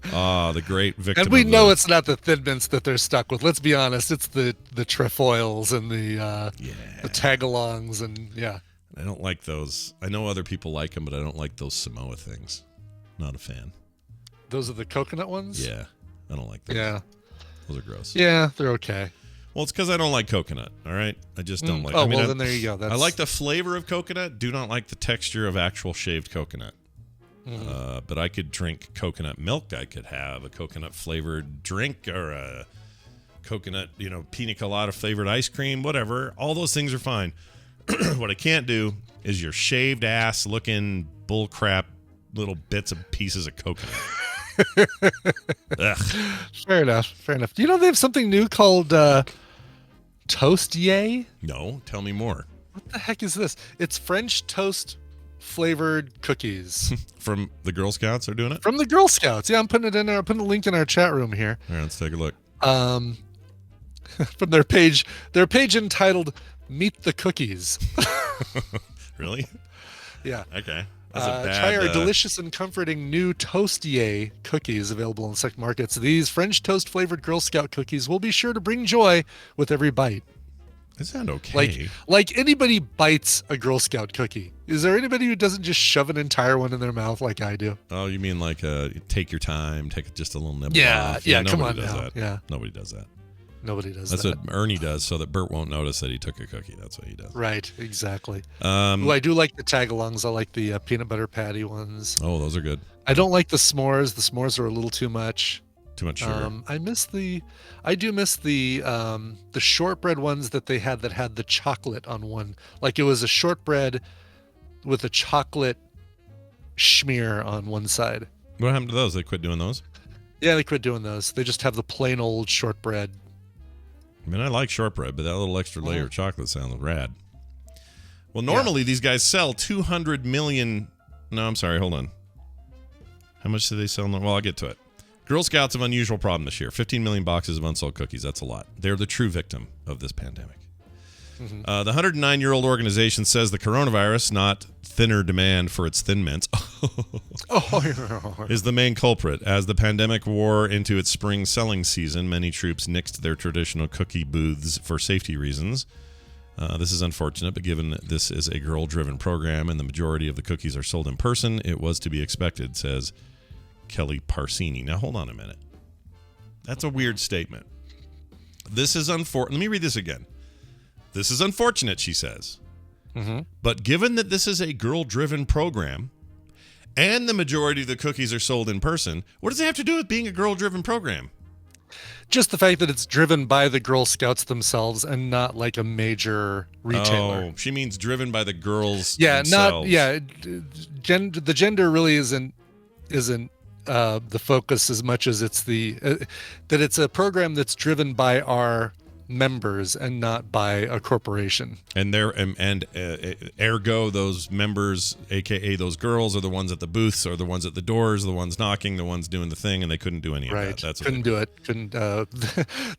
The great victim. And we know it's not the Thin Mints that they're stuck with. Let's be honest. It's the trefoils and the tagalongs and I don't like those. I know other people like them, but I don't like those Samoa things. Not a fan. Those are the coconut ones? Yeah. I don't like those. Yeah. Those are gross. Yeah, they're okay. Well, it's because I don't like coconut, all right? I just don't like it. Then there you go. I like the flavor of coconut, do not like the texture of actual shaved coconut. Mm-hmm. But I could drink coconut milk. I could have a coconut-flavored drink or a coconut, pina colada flavored ice cream, whatever. All those things are fine. What I can't do is your shaved-ass looking bullcrap little bits of pieces of coconut. Fair enough. Do you know they have something new called Toast Yay? No, tell me more. What the heck is this? It's French toast flavored cookies. From the Girl Scouts are doing it? From the Girl Scouts. Yeah, I'm putting it in there. I'm putting a link in our chat room here. All right, let's take a look. From their page entitled Meet the Cookies. Really? Yeah. Okay. Try our delicious and comforting new Toast Yay cookies available in select markets. These French toast flavored Girl Scout cookies will be sure to bring joy with every bite. They sound okay. Like anybody bites a Girl Scout cookie. Is there anybody who doesn't just shove an entire one in their mouth like I do? Oh, you mean like take your time, take just a little nibble off? Yeah, come on does now. That. Yeah. Nobody does that. Nobody does that. That's what Ernie does so that Bert won't notice that he took a cookie. That's what he does. Right, exactly. I do like the tagalongs. I like the peanut butter patty ones. Oh, those are good. I don't like the s'mores. The s'mores are a little too much. Too much sugar. I do miss the shortbread ones that they had that had the chocolate on one. Like it was a shortbread with a chocolate schmear on one side. What happened to those? They quit doing those? Yeah, they quit doing those. They just have the plain old shortbread. I mean, I like shortbread, but that little extra layer of chocolate sounds rad. Well, normally these guys sell 200 million. No, I'm sorry. Hold on. How much do they sell? Well, I'll get to it. Girl Scouts have unusual problem this year. 15 million boxes of unsold cookies. That's a lot. They're the true victim of this pandemic. The 109-year-old organization says the coronavirus, not thinner demand for its Thin Mints, is the main culprit. As the pandemic wore into its spring selling season, many troops nixed their traditional cookie booths for safety reasons. This is unfortunate, but given that this is a girl-driven program and the majority of the cookies are sold in person, it was to be expected, says Kelly Parsini. Now, hold on a minute. That's a weird statement. This is unfortunate. Let me read this again. This is unfortunate, she says. But given that this is a girl-driven program and the majority of the cookies are sold in person, what does it have to do with being a girl-driven program? Just the fact that it's driven by the Girl Scouts themselves and not like a major retailer. Oh, she means driven by the girls themselves. themselves. The gender really isn't the focus as much as it's that it's a program that's driven by our members and not by a corporation. And ergo those members, aka those girls, are the ones at the booths, or the ones at the doors, the ones knocking, the ones doing the thing, and they couldn't do any of that. That's couldn't do it.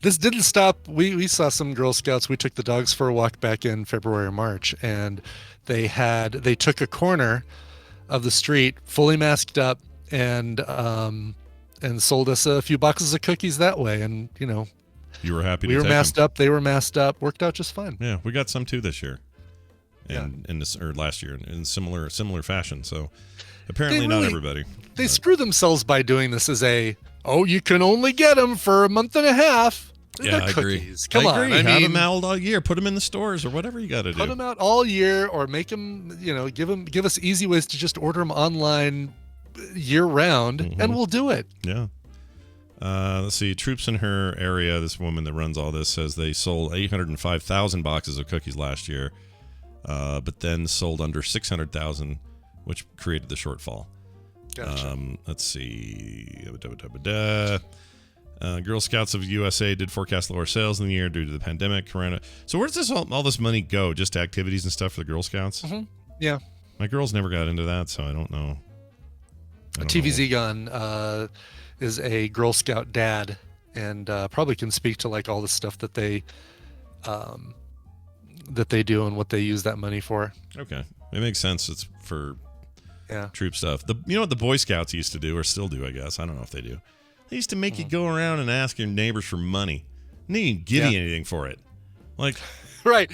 This didn't stop. We saw some Girl Scouts. We took the dogs for a walk back in February or March, and they took a corner of the street fully masked up and sold us a few boxes of cookies that way. And you were happy. We were masked up. They were masked up. Worked out just fine. Yeah, we got some too this year, and last year in similar fashion. So apparently not everybody. They screw themselves by doing this as you can only get them for a month and a half. Yeah, I agree. Come on, have them out all year. Put them in the stores or whatever you got to do. Put them out all year, or make them. Give us easy ways to just order them online year round, and we'll do it. Yeah. Let's see. Troops in her area, this woman that runs all this, says they sold 805,000 boxes of cookies last year, but then sold under 600,000, which created the shortfall. Gotcha. Let's see. Girl Scouts of USA did forecast lower sales in the year due to the pandemic. So where does all this money go? Just to activities and stuff for the Girl Scouts? Yeah. My girls never got into that, so I don't know. TVZ Gun is a Girl Scout dad, and probably can speak to like all the stuff that they do and what they use that money for. Okay, it makes sense. It's for troop stuff. You know what the Boy Scouts used to do, or still do, I guess. I don't know if they do. They used to make you go around and ask your neighbors for money. And they didn't give you anything for it. Like, right.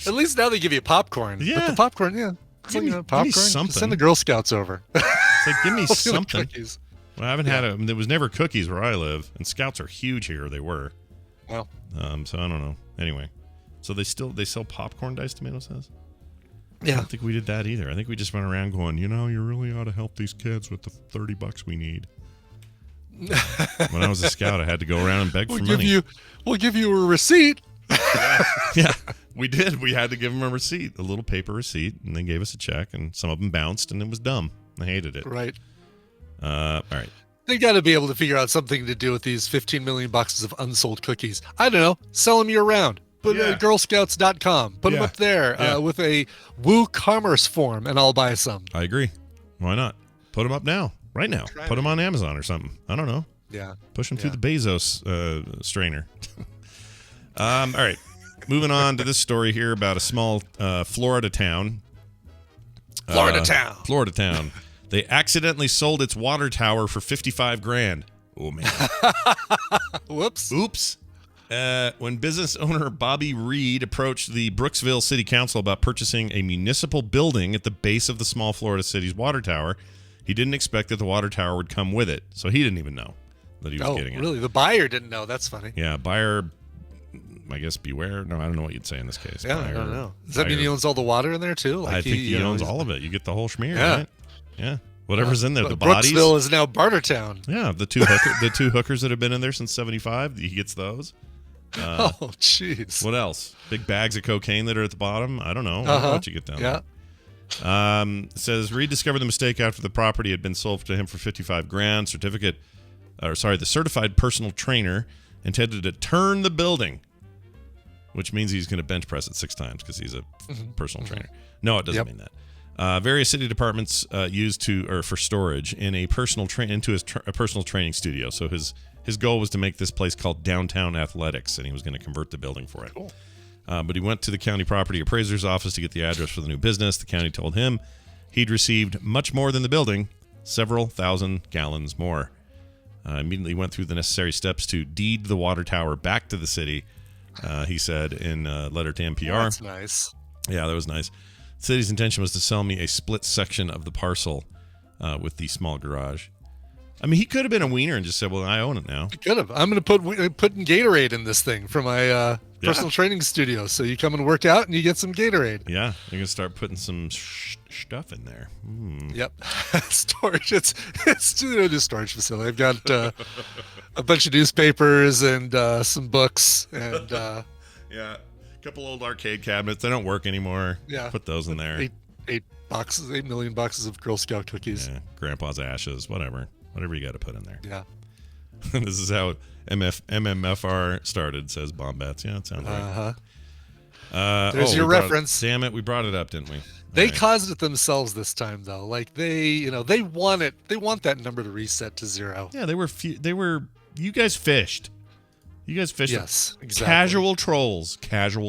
At least now they give you popcorn. Yeah. But the popcorn, Give me popcorn. something. Just send the Girl Scouts over. It's like, give me something. Cookies. Well, I haven't had there was never cookies where I live, and Scouts are huge here. They were. Well. So I don't know. Anyway, so they sell popcorn, Diced Tomato says? Yeah. I don't think we did that either. I think we just went around going, you really ought to help these kids with the $30 we need. When I was a scout, I had to go around and beg for money. We'll give you a receipt. Yeah, we did. We had to give them a receipt, a little paper receipt, and they gave us a check, and some of them bounced, and it was dumb. I hated it. Right. All right. They got to be able to figure out something to do with these 15 million boxes of unsold cookies. I don't know. Sell them year round. Put it at girlscouts.com. Put them up there with a WooCommerce form, and I'll buy some. I agree. Why not? Put them up now. Right now. Put them on Amazon or something. I don't know. Yeah. Push them through the Bezos strainer. All right. Moving on to this story here about a small Florida town. Florida town. They accidentally sold its water tower for $55,000. Oh, man. Whoops. Oops. When business owner Bobby Reed approached the Brooksville City Council about purchasing a municipal building at the base of the small Florida city's water tower, he didn't expect that the water tower would come with it. So he didn't even know that he was getting it. Oh, really? The buyer didn't know. That's funny. Yeah, buyer, I guess, beware. No, I don't know what you'd say in this case. Yeah, I don't know. Does that mean he owns all the water in there, too? Like I think he owns all of it. You get the whole schmear, right? Yeah. Whatever's in there, the bodies. Brooksville is now Bartertown. Yeah, the two hookers that have been in there since '75. He gets those. Oh, jeez. What else? Big bags of cocaine that are at the bottom. I don't know. I don't know what you get down there. It says Reed discovered the mistake after the property had been sold to him for $55,000. The certified personal trainer intended to turn the building. which means he's going to bench press it 6 times because he's a personal trainer. No, it doesn't mean that. Various city departments used for storage in a personal a personal training studio. So his goal was to make this place called Downtown Athletics, and he was going to convert the building for it. Cool. But he went to the county property appraiser's office to get the address for the new business. The county told him he'd received much more than the building, several thousand gallons more. Immediately went through the necessary steps to deed the water tower back to the city, he said in a letter to NPR. Oh, that's nice. Yeah, that was nice. The city's intention was to sell me a split section of the parcel with the small garage. I mean, he could have been a wiener and just said, well, I own it now. He could have. I'm going to put Gatorade in this thing for my personal training studio. So you come and work out and you get some Gatorade. Yeah, you're going to start putting some stuff in there. Yep. Storage. It's the storage facility. I've got a bunch of newspapers and some books and yeah, a couple old arcade cabinets. They don't work anymore. Yeah, put those in there. 8 million boxes of Girl Scout cookies. Yeah, Grandpa's ashes, whatever you got to put in there. Yeah. This is how MMFR started, says Bombats. Yeah, it sounds right. There's your reference. Damn it, we brought it up, didn't we? They caused it themselves this time, though. Like they want it. They want that number to reset to 0. Yeah, they were. You guys fished. Yes, exactly. Casual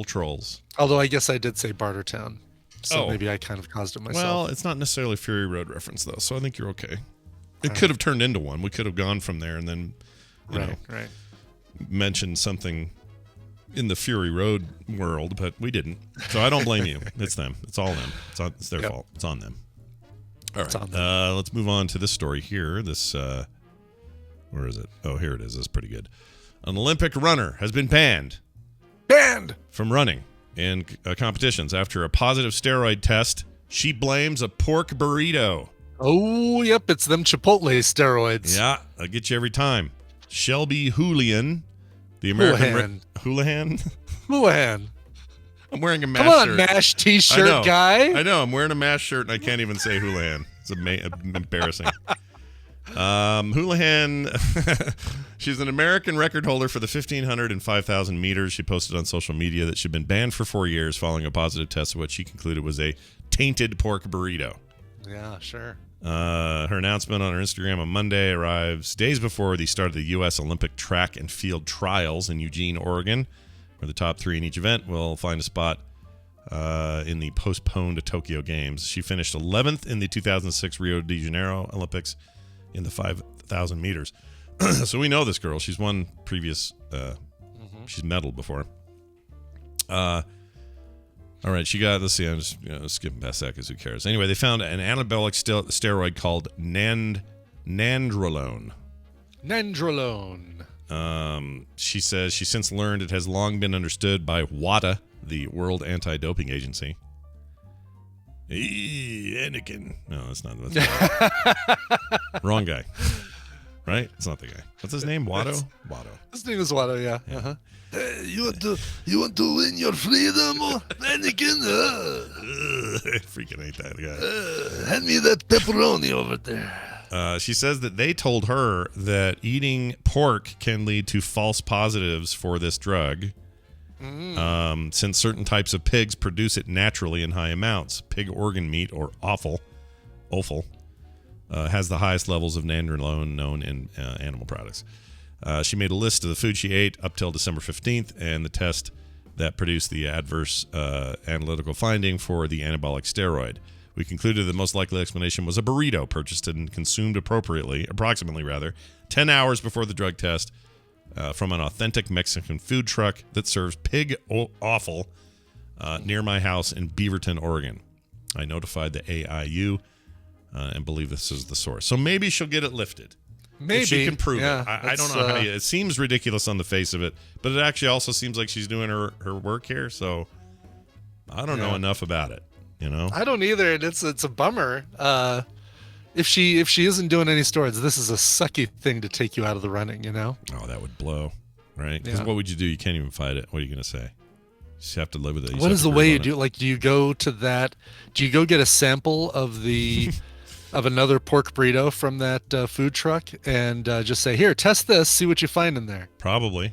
trolls. Although I guess I did say Bartertown, so maybe I kind of caused it myself. Well, it's not necessarily a Fury Road reference though, so I think you're okay. It could have turned into one. We could have gone from there and then, you know, mentioned something in the Fury Road world, but we didn't. So I don't blame you. It's them. It's all them. It's their fault. It's on them. All right. Let's move on to this story here. This, where is it? Oh, here it is. This is pretty good. An Olympic runner has been banned from running in competitions after a positive steroid test. She blames a pork burrito. Oh, yep. It's them Chipotle steroids. Yeah, I'll get you every time. Shelby Houlihan, the American Houlihan. I'm wearing a MASH shirt. Come on, MASH t-shirt guy. I know. I'm wearing a MASH shirt, and I can't even say Houlihan. It's embarrassing. Houlihan, she's an American record holder for the 1,500 and 5,000 meters. She posted on social media that she'd been banned for 4 years following a positive test of what she concluded was a tainted pork burrito. Yeah, sure. Her announcement on her Instagram on Monday arrives days before the start of the U.S. Olympic track and field trials in Eugene, Oregon, where the top 3 in each event will find a spot in the postponed Tokyo Games. She finished 11th in the 2006 Rio de Janeiro Olympics in the 5,000 meters. So we know this girl. She's won previous. She's medaled before. All right, she got. Let's see. I'm just skipping past that because who cares? Anyway, they found an anabolic steroid called nandrolone. She says she since learned it has long been understood by WADA, the World Anti-Doping Agency. Anakin. No, that's not. Wrong guy. Right? It's not the guy. What's his name? Wado? His name is Wado, yeah. Yeah. Uh-huh. You want to win your freedom, Anakin? I freaking hate that guy. Hand me that pepperoni over there. She says that they told her that eating pork can lead to false positives for this drug. Since certain types of pigs produce it naturally in high amounts. Pig organ meat, or offal, has the highest levels of nandrolone known in animal products. She made a list of the food she ate up till December 15th, and the test that produced the adverse analytical finding for the anabolic steroid. We concluded the most likely explanation was a burrito purchased and consumed approximately 10 hours before the drug test from an authentic Mexican food truck that serves pig offal near my house in Beaverton, Oregon. I notified the AIU and believe this is the source. So maybe she'll get it lifted. Maybe. If she can prove it. I don't know how it seems ridiculous on the face of it, but it actually also seems like she's doing her work here, so I don't know enough about it, you know? I don't either, and it's a bummer. If she isn't doing any steroids, this is a sucky thing to take you out of the running, you know? Oh, that would blow, right? Because what would you do? You can't even fight it. What are you going to say? You just have to live with it. What is the way you do it? Like, do you go to that? Do you go get a sample of the... of another pork burrito from that food truck and just say, here, test this, see what you find in there? Probably.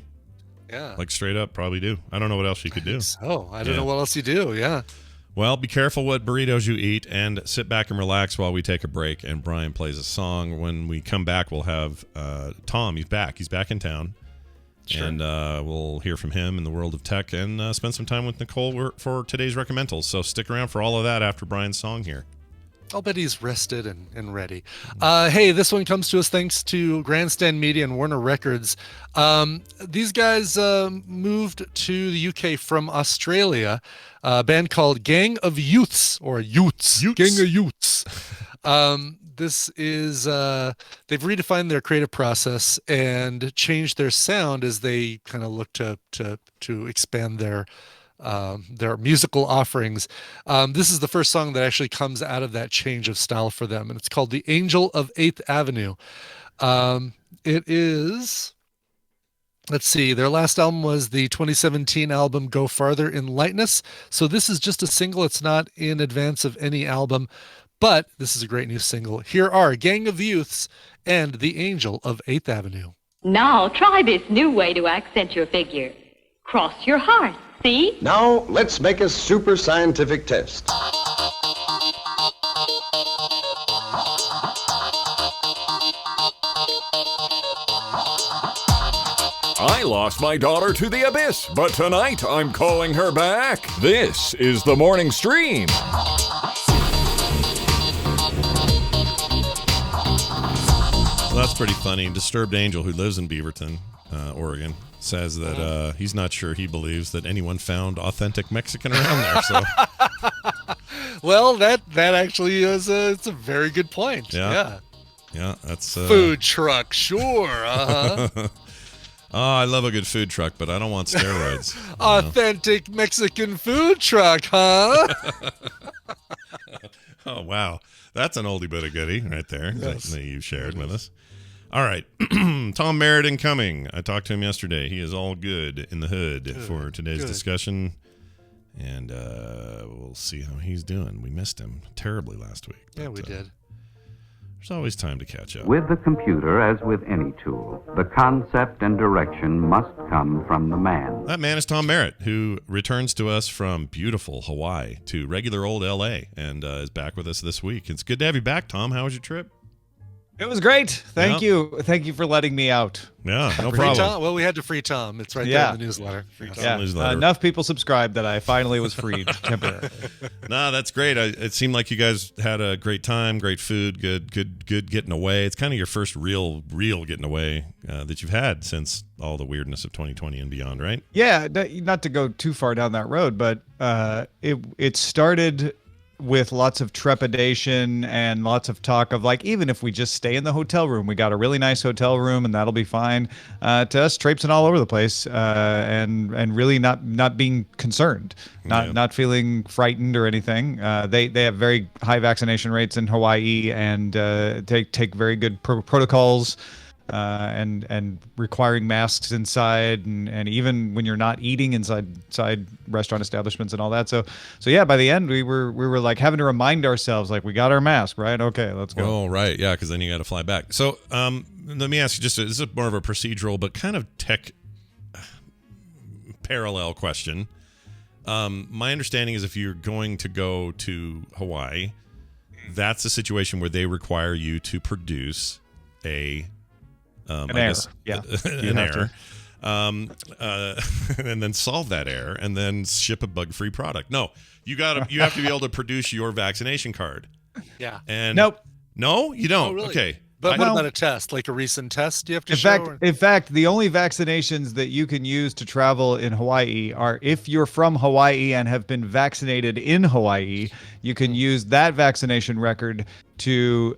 Yeah. Like straight up, probably do. I don't know what else you could do. I don't know what else you do. Yeah. Well, be careful what burritos you eat, and sit back and relax while we take a break and Brian plays a song. When we come back, we'll have Tom. He's back. He's back in town. Sure. And we'll hear from him in the world of tech and spend some time with Nicole for today's recommendals. So stick around for all of that after Brian's song here. I'll bet he's rested and ready. Hey, this one comes to us thanks to Grandstand Media and Warner Records. These guys moved to the UK from Australia. A band called Gang of Youths, or Youths. Gang of Youths. This is they've redefined their creative process and changed their sound as they kind of look to expand their musical offerings. This is the first song that actually comes out of that change of style for them, and it's called The Angel of 8th Avenue. It is, let's see, their last album was the 2017 album Go Farther in Lightness. So this is just a single. It's not in advance of any album, but this is a great new single. Here are Gang of Youths and The Angel of 8th Avenue. Now try this new way to accent your figure. Cross your heart. See? Now, let's make a super scientific test. I lost my daughter to the abyss, but tonight I'm calling her back. This is the morning stream. Well, that's pretty funny. Disturbed Angel, who lives in Beaverton, Oregon, says that he's not sure he believes that anyone found authentic Mexican around there. So, well, that actually is it's a very good point. Yeah, that's food truck, sure. Uh-huh. Oh, I love a good food truck, but I don't want steroids. Authentic Mexican food truck, huh? Oh, wow. That's an oldie but a goodie right there that you shared with us. All right. Tom Merritt incoming. I talked to him yesterday. He is all good in the hood for today's discussion. And we'll see how he's doing. We missed him terribly last week. Yeah, we did. There's always time to catch up. With the computer, as with any tool, the concept and direction must come from the man. That man is Tom Merritt, who returns to us from beautiful Hawaii to regular old L.A. and is back with us this week. It's good to have you back, Tom. How was your trip? It was great. Thank you. Thank you for letting me out. Yeah, no free problem. Tom? Well, we had to free Tom. It's right there in the newsletter. Free Tom. Newsletter. Enough people subscribed that I finally was freed temporarily. No, that's great. It seemed like you guys had a great time, great food, good getting away. It's kind of your first real getting away that you've had since all the weirdness of 2020 and beyond, right? Yeah, not to go too far down that road, but it started with lots of trepidation and lots of talk of like, even if we just stay in the hotel room, we got a really nice hotel room and that'll be fine, to us traipsing all over the place, and really not being concerned, not feeling frightened or anything. They have very high vaccination rates in Hawaii, and take very good protocols, and requiring masks inside, and even when you're not eating inside restaurant establishments and all that. So yeah, by the end we were like having to remind ourselves, like, we got our mask, right? Okay, let's go. Oh, right, yeah, because then you got to fly back. So let me ask you, this is more of a procedural but kind of tech parallel question. My understanding is if you're going to go to Hawaii, that's a situation where they require you to produce an error. An error. And then solve that error and then ship a bug-free product. No, you have to be able to produce your vaccination card. Yeah. And nope. No, you don't. Oh, really? Okay. But what about a test, like a recent test you have to show? In fact, the only vaccinations that you can use to travel in Hawaii are if you're from Hawaii and have been vaccinated in Hawaii, you can use that vaccination record to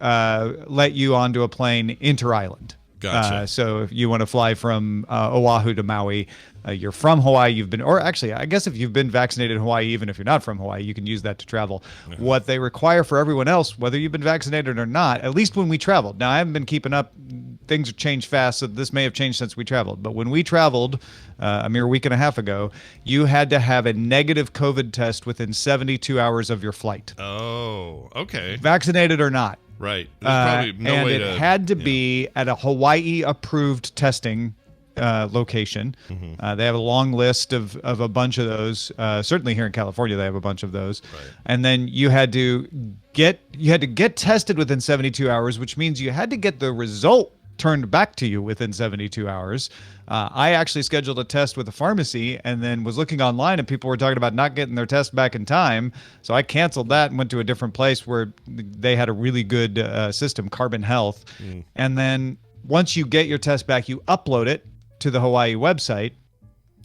let you onto a plane inter-island. Gotcha. So if you want to fly from Oahu to Maui, you're from Hawaii, or actually, I guess if you've been vaccinated in Hawaii, even if you're not from Hawaii, you can use that to travel. Mm-hmm. What they require for everyone else, whether you've been vaccinated or not, at least when we traveled. Now, I haven't been keeping up. Things have changed fast, so this may have changed since we traveled. But when we traveled a mere week and a half ago, you had to have a negative COVID test within 72 hours of your flight. Oh, okay. Vaccinated or not. Right. There's probably no and way it had to be at a Hawaii-approved testing location. They have a long list of a bunch of those. Certainly here in California, they have a bunch of those. Right. And then you had to get tested within 72 hours, which means you had to get the result turned back to you within 72 hours. I actually scheduled a test with a pharmacy and then was looking online, and people were talking about not getting their test back in time. So I canceled that and went to a different place where they had a really good system, Carbon Health. And then once you get your test back, you upload it to the Hawaii website.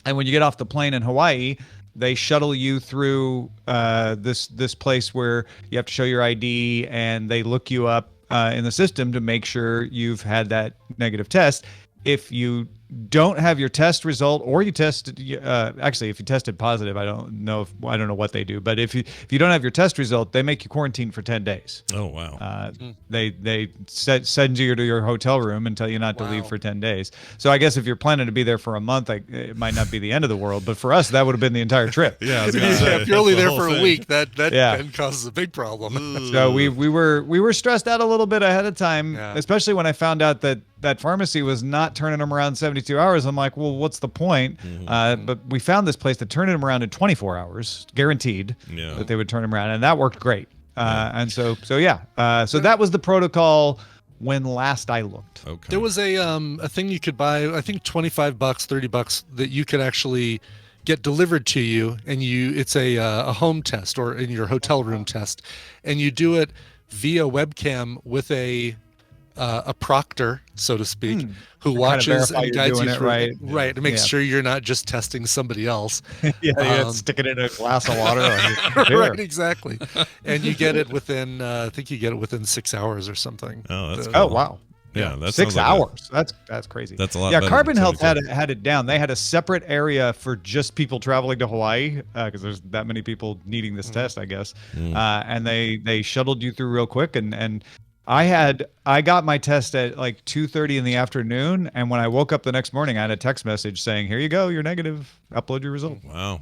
And when you get off the plane in Hawaii, they shuttle you through this place where you have to show your ID, and they look you up in the system to make sure you've had that negative test. If you don't have your test result, or you tested, actually, if you tested positive, I don't know what they do, but if you don't have your test result, they make you quarantine for 10 days. Oh, wow. They send you to your hotel room and tell you not to leave for 10 days. So I guess if you're planning to be there for a month, it might not be the end of the world, but for us, that would have been the entire trip. If you're only there for a week, that then causes a big problem. So we were stressed out a little bit ahead of time, especially when I found out that pharmacy was not turning them around 72 hours. I'm like, well, what's the point? But we found this place that turned them around in 24 hours, guaranteed that they would turn them around, and that worked great. And so that was the protocol when last I looked. Okay. There was a thing you could buy, I think $25, $30, that you could actually get delivered to you, and it's a home test, or in your hotel room test, and you do it via webcam with a proctor, so to speak, who watches and guides you through it, right, to make sure you're not just testing somebody else. Stick it in a glass of water. Right, exactly. And you get it within, I think you get it within 6 hours or something. Oh, that's cool. Wow. Yeah, that's 6 hours. That's crazy. That's a lot. Yeah, Carbon Health had it down. They had a separate area for just people traveling to Hawaii, because there's that many people needing this test, I guess. And they shuttled you through real quick, and I got my test at like 2:30 in the afternoon, and when I woke up the next morning, I had a text message saying, "Here you go, you're negative. Upload your result." Wow.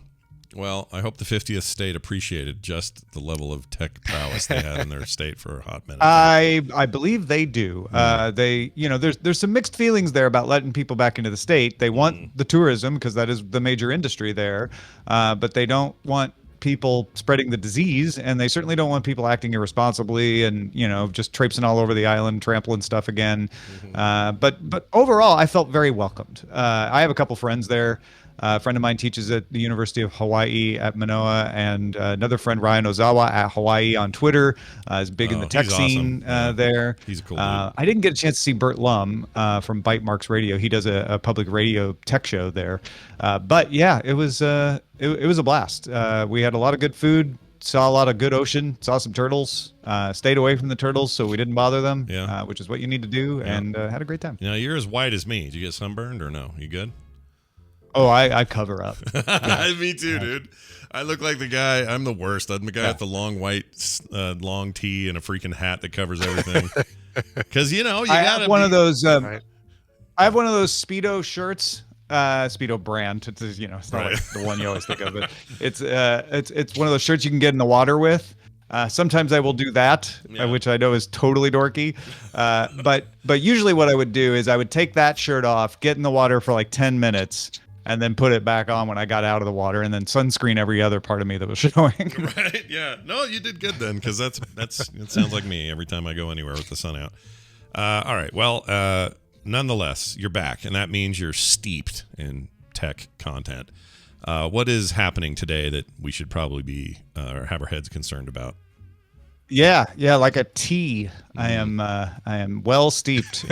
Well, I hope the 50th state appreciated just the level of tech prowess they had in their state for a hot minute. I believe they do. There's some mixed feelings there about letting people back into the state. They want the tourism because that is the major industry there, but they don't want people spreading the disease, and they certainly don't want people acting irresponsibly and just traipsing all over the island, trampling stuff again. But overall, I felt very welcomed. I have a couple friends there. A friend of mine teaches at the University of Hawaii at Manoa, and another friend, Ryan Ozawa, at Hawaii on Twitter, is big in the tech scene there. He's a cool dude. I didn't get a chance to see Burt Lum from Bite Marks Radio. He does a public radio tech show there. But yeah, it was a blast. We had a lot of good food, saw a lot of good ocean, saw some turtles, stayed away from the turtles so we didn't bother them, which is what you need to do, and had a great time. Now, you're as white as me. Did you get sunburned or no? You good? Oh, I cover up. Me too, dude. I look like the guy. I'm the worst. I'm the guy with the long white, long tee and a freaking hat that covers everything. Because you gotta. I have one of those. I have one of those Speedo shirts. Speedo brand. It's it's not like the one you always think of, but it's one of those shirts you can get in the water with. Sometimes I will do that, which I know is totally dorky. But usually what I would do is I would take that shirt off, get in the water for like 10 minutes. And then put it back on when I got out of the water, and then sunscreen every other part of me that was showing. Right? Yeah. No, you did good then, because it sounds like me every time I go anywhere with the sun out. All right. Well, nonetheless, you're back, and that means you're steeped in tech content. What is happening today that we should probably be or have our heads concerned about? Yeah, like a tea. I am well steeped.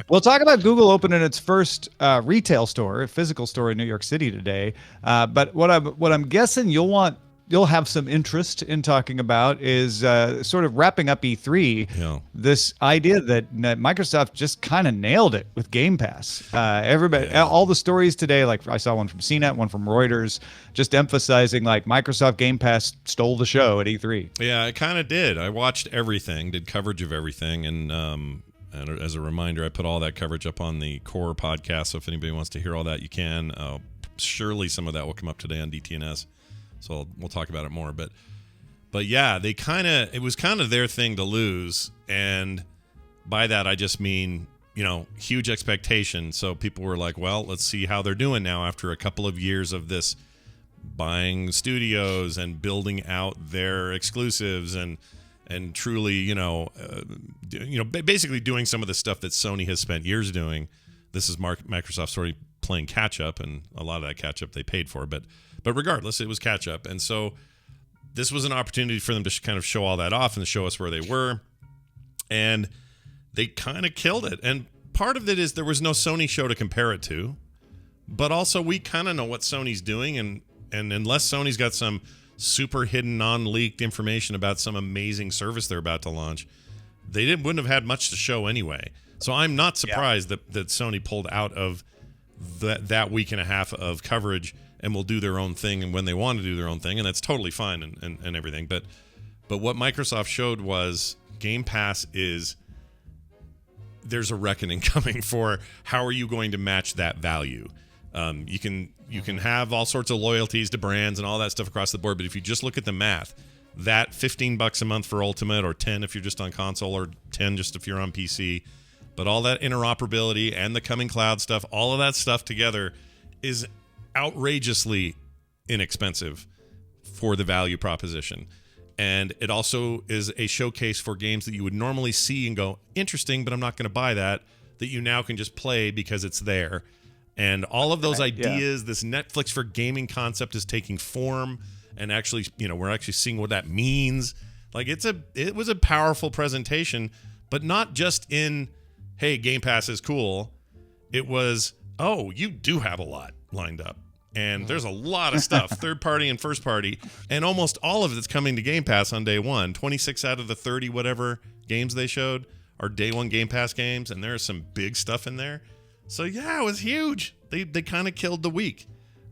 We'll talk about Google opening its first retail store, a physical store in New York City today. But what I'm guessing you'll have some interest in talking about is sort of wrapping up E3. Yeah. This idea that Microsoft just kind of nailed it with Game Pass. Everybody, all the stories today, like I saw one from CNET, one from Reuters, just emphasizing like Microsoft Game Pass stole the show at E3. Yeah, it kind of did. I watched everything, did coverage of everything, and as a reminder, I put all that coverage up on the Core podcast. So if anybody wants to hear all that, you can. Surely some of that will come up today on DTNS. So we'll talk about it more, but yeah, it was kind of their thing to lose, and by that I just mean huge expectation. So people were like, well, let's see how they're doing now after a couple of years of this buying studios and building out their exclusives and truly, basically doing some of the stuff that Sony has spent years doing. This is Microsoft sort of playing catch up, and a lot of that catch up they paid for. But regardless, it was catch up. And so this was an opportunity for them to kind of show all that off and to show us where they were. And they kind of killed it. And part of it is there was no Sony show to compare it to. But also we kind of know what Sony's doing. And unless Sony's got some super hidden, non-leaked information about some amazing service they're about to launch, they wouldn't have had much to show anyway. So I'm not surprised that Sony pulled out of that week and a half of coverage and will do their own thing and when they want to do their own thing, and that's totally fine and everything. But what Microsoft showed was Game Pass there's a reckoning coming for how are you going to match that value. You can have all sorts of loyalties to brands and all that stuff across the board, but if you just look at the math, that $15 a month for Ultimate, or $10 if you're just on console, or $10 just if you're on PC, but all that interoperability and the coming cloud stuff, all of that stuff together is outrageously inexpensive for the value proposition. And it also is a showcase for games that you would normally see and go, interesting, but I'm not going to buy that you now can just play because it's there. And all of those ideas, this Netflix for gaming concept is taking form, and actually, we're actually seeing what that means. Like it was a powerful presentation, but not just in, hey, Game Pass is cool. It was, oh, you do have a lot lined up. And there's a lot of stuff, third party and first party, and almost all of it's coming to Game Pass on day one. 26 out of the 30 whatever games they showed are day one Game Pass games, and there's some big stuff in there. So yeah, it was huge. They kind of killed the week.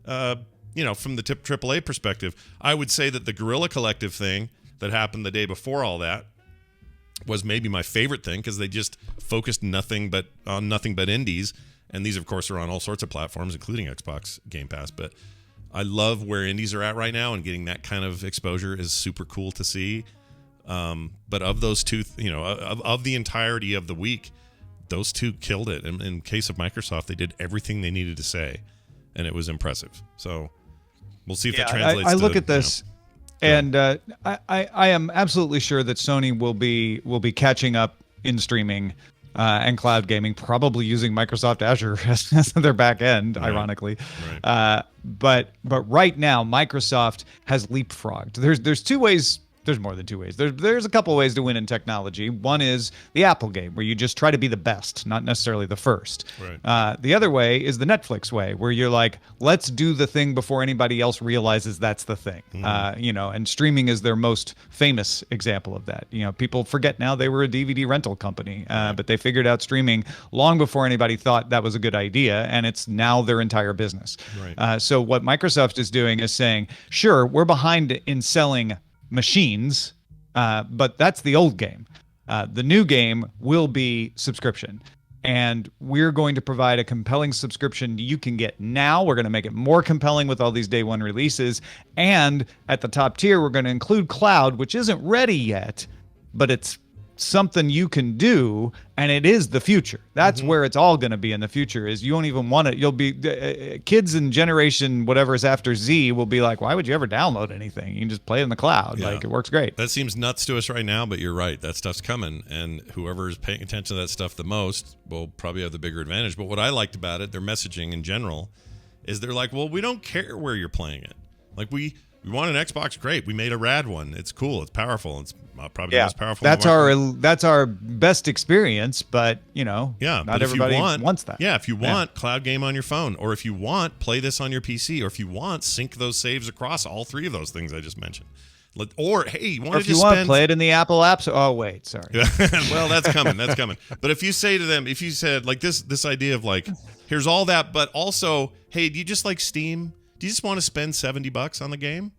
From the AAA perspective, I would say that the Guerrilla Collective thing that happened the day before all that was maybe my favorite thing, because they just focused on nothing but indies. And these, of course, are on all sorts of platforms, including Xbox Game Pass. But I love where indies are at right now, and getting that kind of exposure is super cool to see. But of those two, of the entirety of the week, those two killed it. And in case of Microsoft, they did everything they needed to say, and it was impressive. So we'll see if that translates. I look at this, and I am absolutely sure that Sony will be catching up in streaming. And cloud gaming, probably using Microsoft Azure as their back end, ironically. Right. But right now, Microsoft has leapfrogged. There's two ways. There's more than two ways. There's a couple ways to win in technology. One is the Apple game, where you just try to be the best, not necessarily the first. Right. The other way is the Netflix way, where you're like, let's do the thing before anybody else realizes that's the thing. And streaming is their most famous example of that. People forget now they were a DVD rental company, but they figured out streaming long before anybody thought that was a good idea, and it's now their entire business. Right. So what Microsoft is doing is saying, sure, we're behind in selling machines, but that's the old game. The new game will be subscription, and we're going to provide a compelling subscription you can get now. We're going to make it more compelling with all these day one releases, and at the top tier we're going to include cloud, which isn't ready yet, but it's something you can do, and it is the future. That's where it's all going to be in the future. Is you won't even want it. You'll be kids in generation whatever is after Z will be like, why would you ever download anything? You can just play it in the cloud. Like, it works great. That seems nuts to us right now, but you're right. That stuff's coming, and whoever is paying attention to that stuff the most will probably have the bigger advantage. But what I liked about it, their messaging in general, is they're like, well, we don't care where you're playing it. Like, we want an Xbox, great. We made a rad one. It's cool. It's powerful. It's probably the most powerful. That's our best experience, but not everybody wants that. Yeah, if you want cloud game on your phone, or if you want play this on your PC, or if you want sync those saves across all three of those things I just mentioned. Or hey, you want to play it in the Apple apps? Oh wait, sorry. Well, that's coming. That's coming. But if you say to them, if you said like this idea of like, here's all that, but also, hey, do you just like Steam? Do you just want to spend $70 on the game?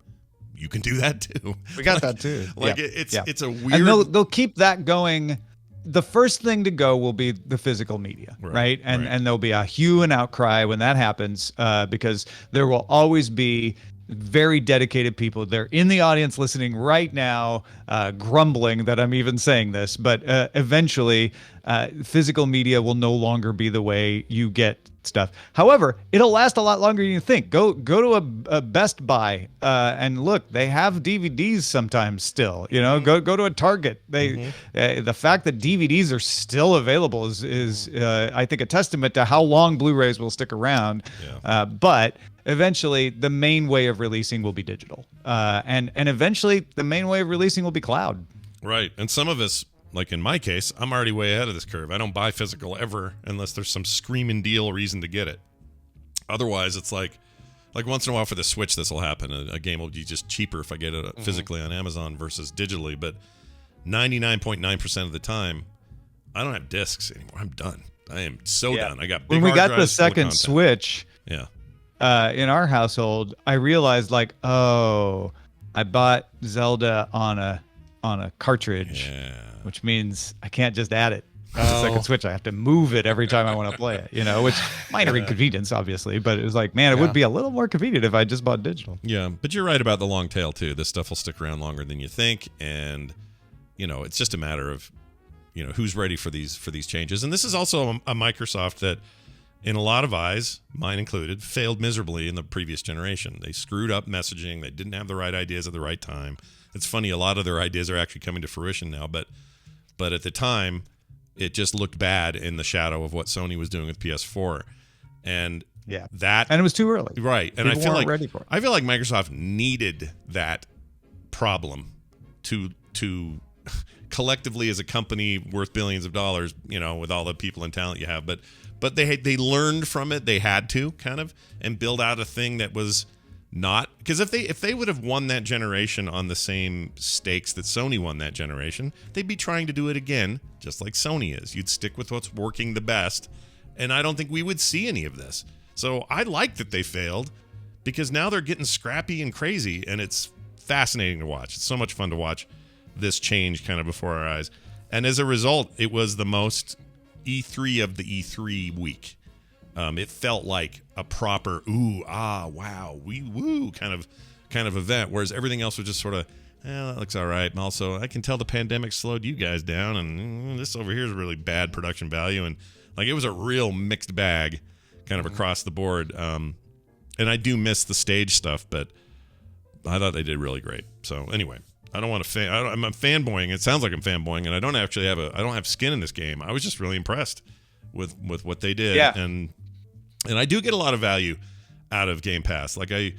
You can do that too. We got that too. It's a weird. And they'll keep that going. The first thing to go will be the physical media, right? And there'll be a hue and outcry when that happens, because there will always be very dedicated people. They're in the audience listening right now, grumbling that I'm even saying this. But eventually, physical media will no longer be the way you get stuff. However, it'll last a lot longer than you think. Go to a Best Buy and look. They have DVDs sometimes still. You know, go to a Target. They the fact that DVDs are still available is I think a testament to how long Blu-rays will stick around. But eventually, the main way of releasing will be digital, and eventually, the main way of releasing will be cloud. Right, and some of us, like in my case, I'm already way ahead of this curve. I don't buy physical ever unless there's some screaming deal reason to get it. Otherwise, it's like once in a while for the Switch, this will happen. A game will be just cheaper if I get it physically on Amazon versus digitally. But 99.9% of the time, I don't have discs anymore. I'm done. I am so done. I got big when we hard got the drives full of second content. Switch. Yeah. In our household, I realized I bought Zelda on a cartridge, which means I can't just add it to the second Switch. I have to move it every time I want to play it, which minor inconvenience, obviously, but it was like, man, it would be a little more convenient if I just bought digital. Yeah, but you're right about the long tail too. This stuff will stick around longer than you think, and it's just a matter of who's ready for these changes. And this is also a Microsoft that, in a lot of eyes, mine included, failed miserably in the previous generation. They screwed up messaging. They didn't have the right ideas at the right time. It's funny, a lot of their ideas are actually coming to fruition now, but at the time, it just looked bad in the shadow of what Sony was doing with PS4. And and it was too early. Right. And People weren't ready for it. I feel like Microsoft needed that problem to collectively, as a company worth billions of dollars, with all the people and talent you have, but they learned from it. They had to kind of and build out a thing that was not, because if they would have won that generation on the same stakes that Sony won that generation, they'd be trying to do it again, just like Sony is. You'd stick with what's working the best, and I don't think we would see any of this. So I like that they failed, because now they're getting scrappy and crazy, and it's fascinating to watch. It's so much fun to watch this change kind of before our eyes. And as a result, it was the most E3 of the E3 week. It felt like a proper wow, woo kind of event, whereas everything else was just sort of, that looks all right. And also, I can tell the pandemic slowed you guys down, and this over here is really bad production value, and like it was a real mixed bag, kind of across the board. And I do miss the stage stuff, but I thought they did really great. So anyway. I don't want to I'm fanboying. It sounds like I'm fanboying, and I don't actually I don't have skin in this game. I was just really impressed with what they did, and I do get a lot of value out of Game Pass. Like I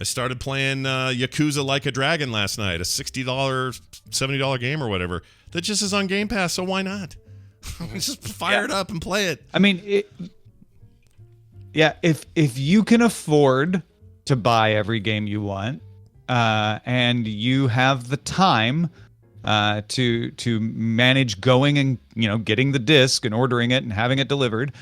started playing Yakuza Like a Dragon last night, a $60, $70 game or whatever that just is on Game Pass. So why not? Just fire it up and play it. I mean, if you can afford to buy every game you want. And you have the time to manage going and getting the disc and ordering it and having it delivered.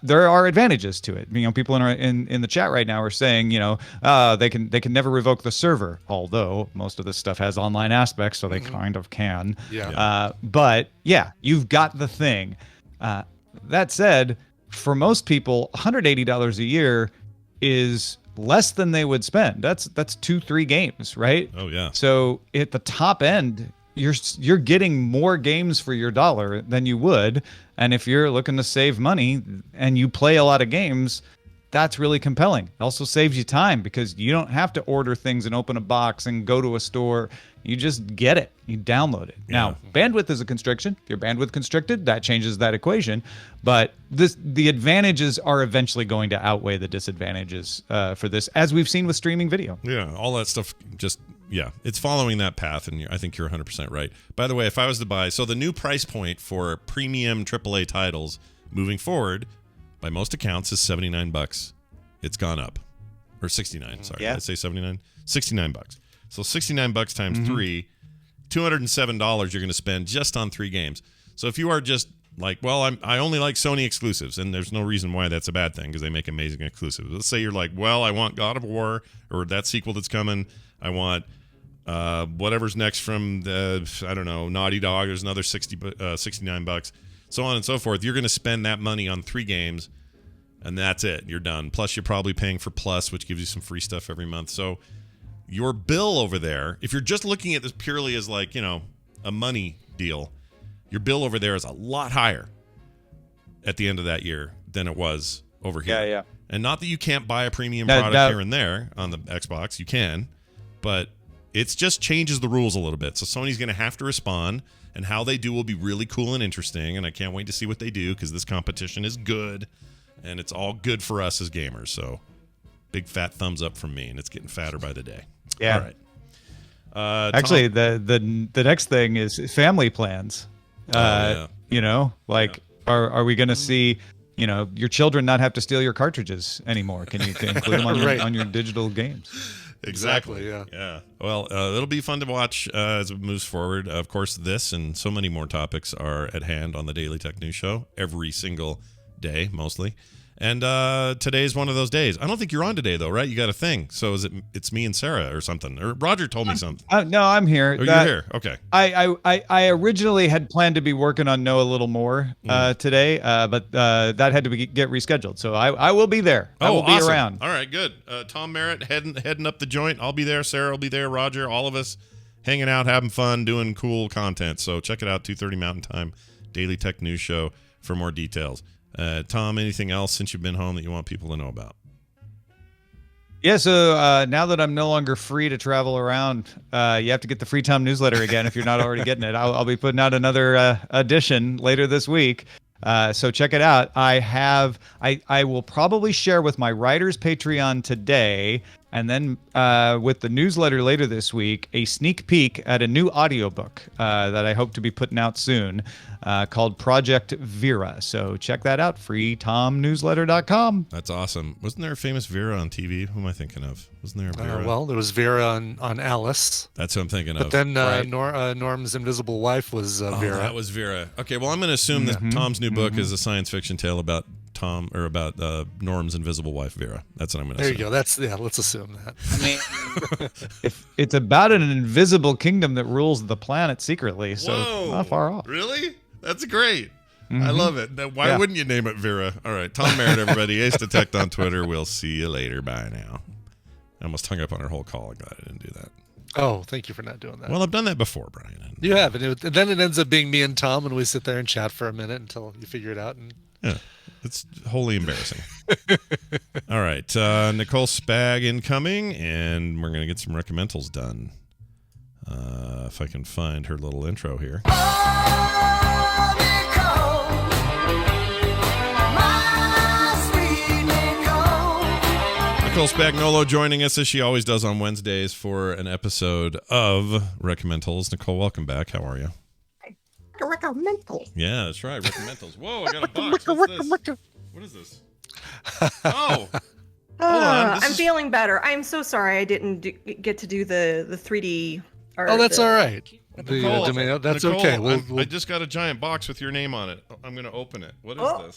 There are advantages to it. People in the chat right now are saying they can never revoke the server, although most of this stuff has online aspects, so they kind of can. But you've got the thing. That said, for most people, $180 a year is less than they would spend. That's 2-3 games, right? Oh yeah. So at the top end, you're getting more games for your dollar than you would, and if you're looking to save money and you play a lot of games, that's really compelling. It also saves you time because you don't have to order things and open a box and go to a store. You just get it. You download it. Now, bandwidth is a constriction. If your bandwidth constricted, that changes that equation. But the advantages are eventually going to outweigh the disadvantages for this, as we've seen with streaming video. Yeah, all that stuff it's following that path, and I think you're 100% right. By the way, if I was to buy, so the new price point for premium AAA titles moving forward, by most accounts, is $79. It's gone up. Or 69, sorry. Did I say 79? $69. So $69 times 3, $207 you're going to spend just on 3 games. So if you are just like, well, I only like Sony exclusives, and there's no reason why that's a bad thing because they make amazing exclusives. Let's say you're like, well, I want God of War or that sequel that's coming. I want whatever's next from Naughty Dog. There's another $69. So on and so forth. You're going to spend that money on 3 games. And that's it. You're done. Plus, you're probably paying for Plus, which gives you some free stuff every month. So your bill over there, if you're just looking at this purely as like, a money deal, your bill over there is a lot higher at the end of that year than it was over here. Yeah. And not that you can't buy a premium product here and there on the Xbox. You can. But it just changes the rules a little bit. So Sony's going to have to respond, and how they do will be really cool and interesting, and I can't wait to see what they do because this competition is good. And it's all good for us as gamers. So big fat thumbs up from me, and it's getting fatter by the day. Yeah. All right. Actually, the next thing is family plans. Are we going to see, your children not have to steal your cartridges anymore? Can you include them on your digital games? Exactly. Yeah. Well, it'll be fun to watch as it moves forward. Of course, this and so many more topics are at hand on the Daily Tech News Show every single day, mostly. And today's one of those days. I don't think you're on today, though, right? You got a thing. So it's me and Sarah or something. Or Roger told me something. No, I'm here. Oh, you're here. Okay. I originally had planned to be working on Know a Little More today, but that had to get rescheduled. So I will be there. I will be around. All right, good. Tom Merritt heading up the joint. I'll be there. Sarah will be there. Roger, all of us hanging out, having fun, doing cool content. So check it out, 2:30 Mountain Time, Daily Tech News Show for more details. Tom, anything else since you've been home that you want people to know about? Yeah, so now that I'm no longer free to travel around, you have to get the Free Tom newsletter again if you're not already getting it. I'll be putting out another edition later this week. So check it out. I will probably share with my writers Patreon today, and then with the newsletter later this week, a sneak peek at a new audiobook that I hope to be putting out soon called Project Vera. So check that out, freetomnewsletter.com. That's awesome. Wasn't there a famous Vera on TV? Who am I thinking of? Wasn't there a Vera? Well, there was Vera on Alice. That's what I'm thinking of. But then Norm's invisible wife was Vera. That was Vera. Okay, well, I'm going to assume that Tom's new book is a science fiction tale about Norm's invisible wife, Vera. That's what I'm going to assume. There you go. Let's assume that. I mean, if it's about an invisible kingdom that rules the planet secretly, so not far off. Really? That's great. I love it. Now, why wouldn't you name it Vera? All right, Tom Merritt, everybody. Ace Detect on Twitter. We'll see you later. Bye now. I almost hung up on our whole call. I'm glad I didn't do that. Oh, thank you for not doing that. Well, I've done that before, Brian. You have. And then it ends up being me and Tom, and we sit there and chat for a minute until you figure it out. And yeah, it's wholly embarrassing. All right, Nicole Spag incoming, and we're going to get some recommendals done. If I can find her little intro here. Nicole Spagnolo joining us as she always does on Wednesdays for an episode of Recommendals. Nicole, welcome back. How are you? Recommendals. Yeah, that's right. Recommendals. Whoa, I got a box. What's this? What is this? Oh. Hold on. I'm feeling better. I'm so sorry I didn't get to do the 3D. That's all right. Nicole, that's okay. I just got a giant box with your name on it. I'm going to open it. What is this?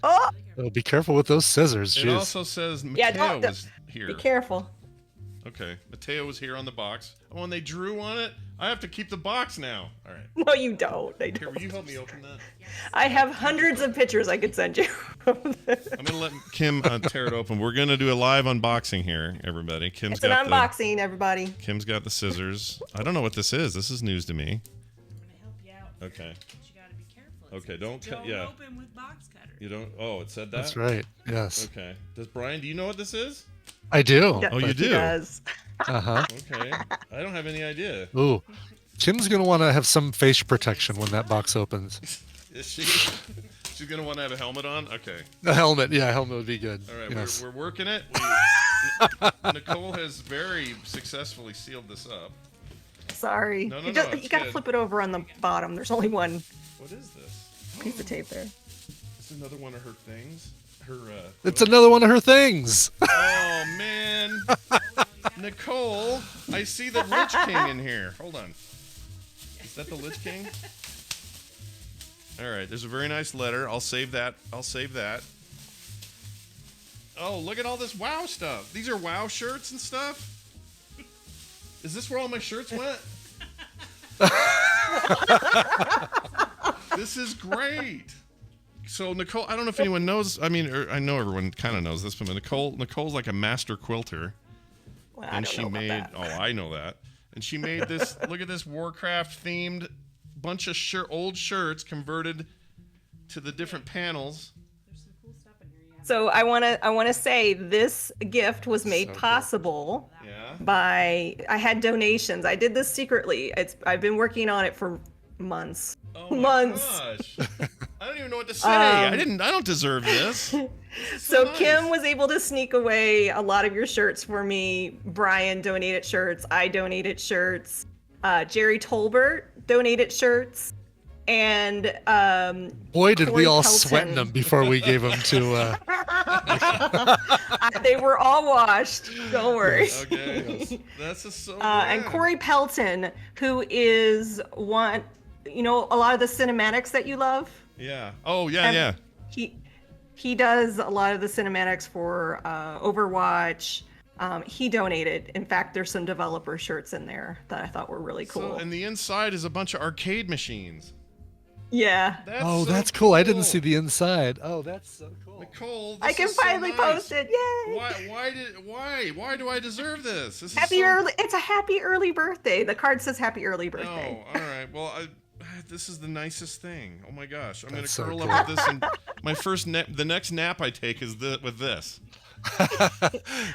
Oh, be careful with those scissors. It also says Mateo was here. Be careful. Okay, Mateo was here on the box. Oh, and they drew on it? I have to keep the box now. All right. No, you don't. Here, will you help me open that? I have hundreds of pictures I could send you. I'm going to let Kim tear it open. We're going to do a live unboxing here, everybody. It's an unboxing, everybody. Kim's got the scissors. I don't know what this is. This is news to me. I'm going to help you out. Okay. But you got to be careful. Okay, don't open with box cutters. You don't. Oh, it said that? That's right. Yes. Okay. Brian, do you know what this is? I do. Oh, you do? He does. Uh-huh. Okay. I don't have any idea. Ooh. Kim's going to want to have some face protection when that box opens. Is she? She's going to want to have a helmet on? Okay. A helmet. Yeah, a helmet would be good. All right, yes. we're working it. Nicole has very successfully sealed this up. Sorry. No, you got to flip it over on the bottom. There's only one. What is this? Piece of tape there. It's another one of her things. It's another one of her things. Oh, man. Nicole, I see the Lich King in here. Hold on. Is that the Lich King? All right, there's a very nice letter. I'll save that. Oh, look at all this WoW stuff. These are WoW shirts and stuff? Is this where all my shirts went? This is great. So Nicole, I don't know if anyone knows. I mean, I know everyone kind of knows this, but Nicole's like a master quilter, Well, and she made. Oh, I know that. And she made this. Look at this Warcraft themed bunch of old shirts converted to the different panels. So I wanna say this gift was made possible by I had donations. I did this secretly. I've been working on it for months. Oh my gosh. I don't even know what to say. I don't deserve this. So Kim was able to sneak away a lot of your shirts for me. Brian donated shirts. I donated shirts. Jerry Tolbert donated shirts. And boy, did Corey we all Pelton. sweat them before we gave them to. They were all washed. Don't worry. Okay, that's just so. And Corey Pelton, who is one, a lot of the cinematics that you love. Yeah. Oh yeah, He does a lot of the cinematics for Overwatch. He donated. In fact, there's some developer shirts in there that I thought were really cool. So, and the inside is a bunch of arcade machines. Yeah. That's cool. I didn't see the inside. Oh, that's so cool. Nicole, I can finally post it. Yay! Why do I deserve this? This is It's a happy early birthday. The card says happy early birthday. Oh, all right. Well, this is the nicest thing. Oh my gosh, I'm gonna so curl cool. up with this. And my the next nap I take is with this.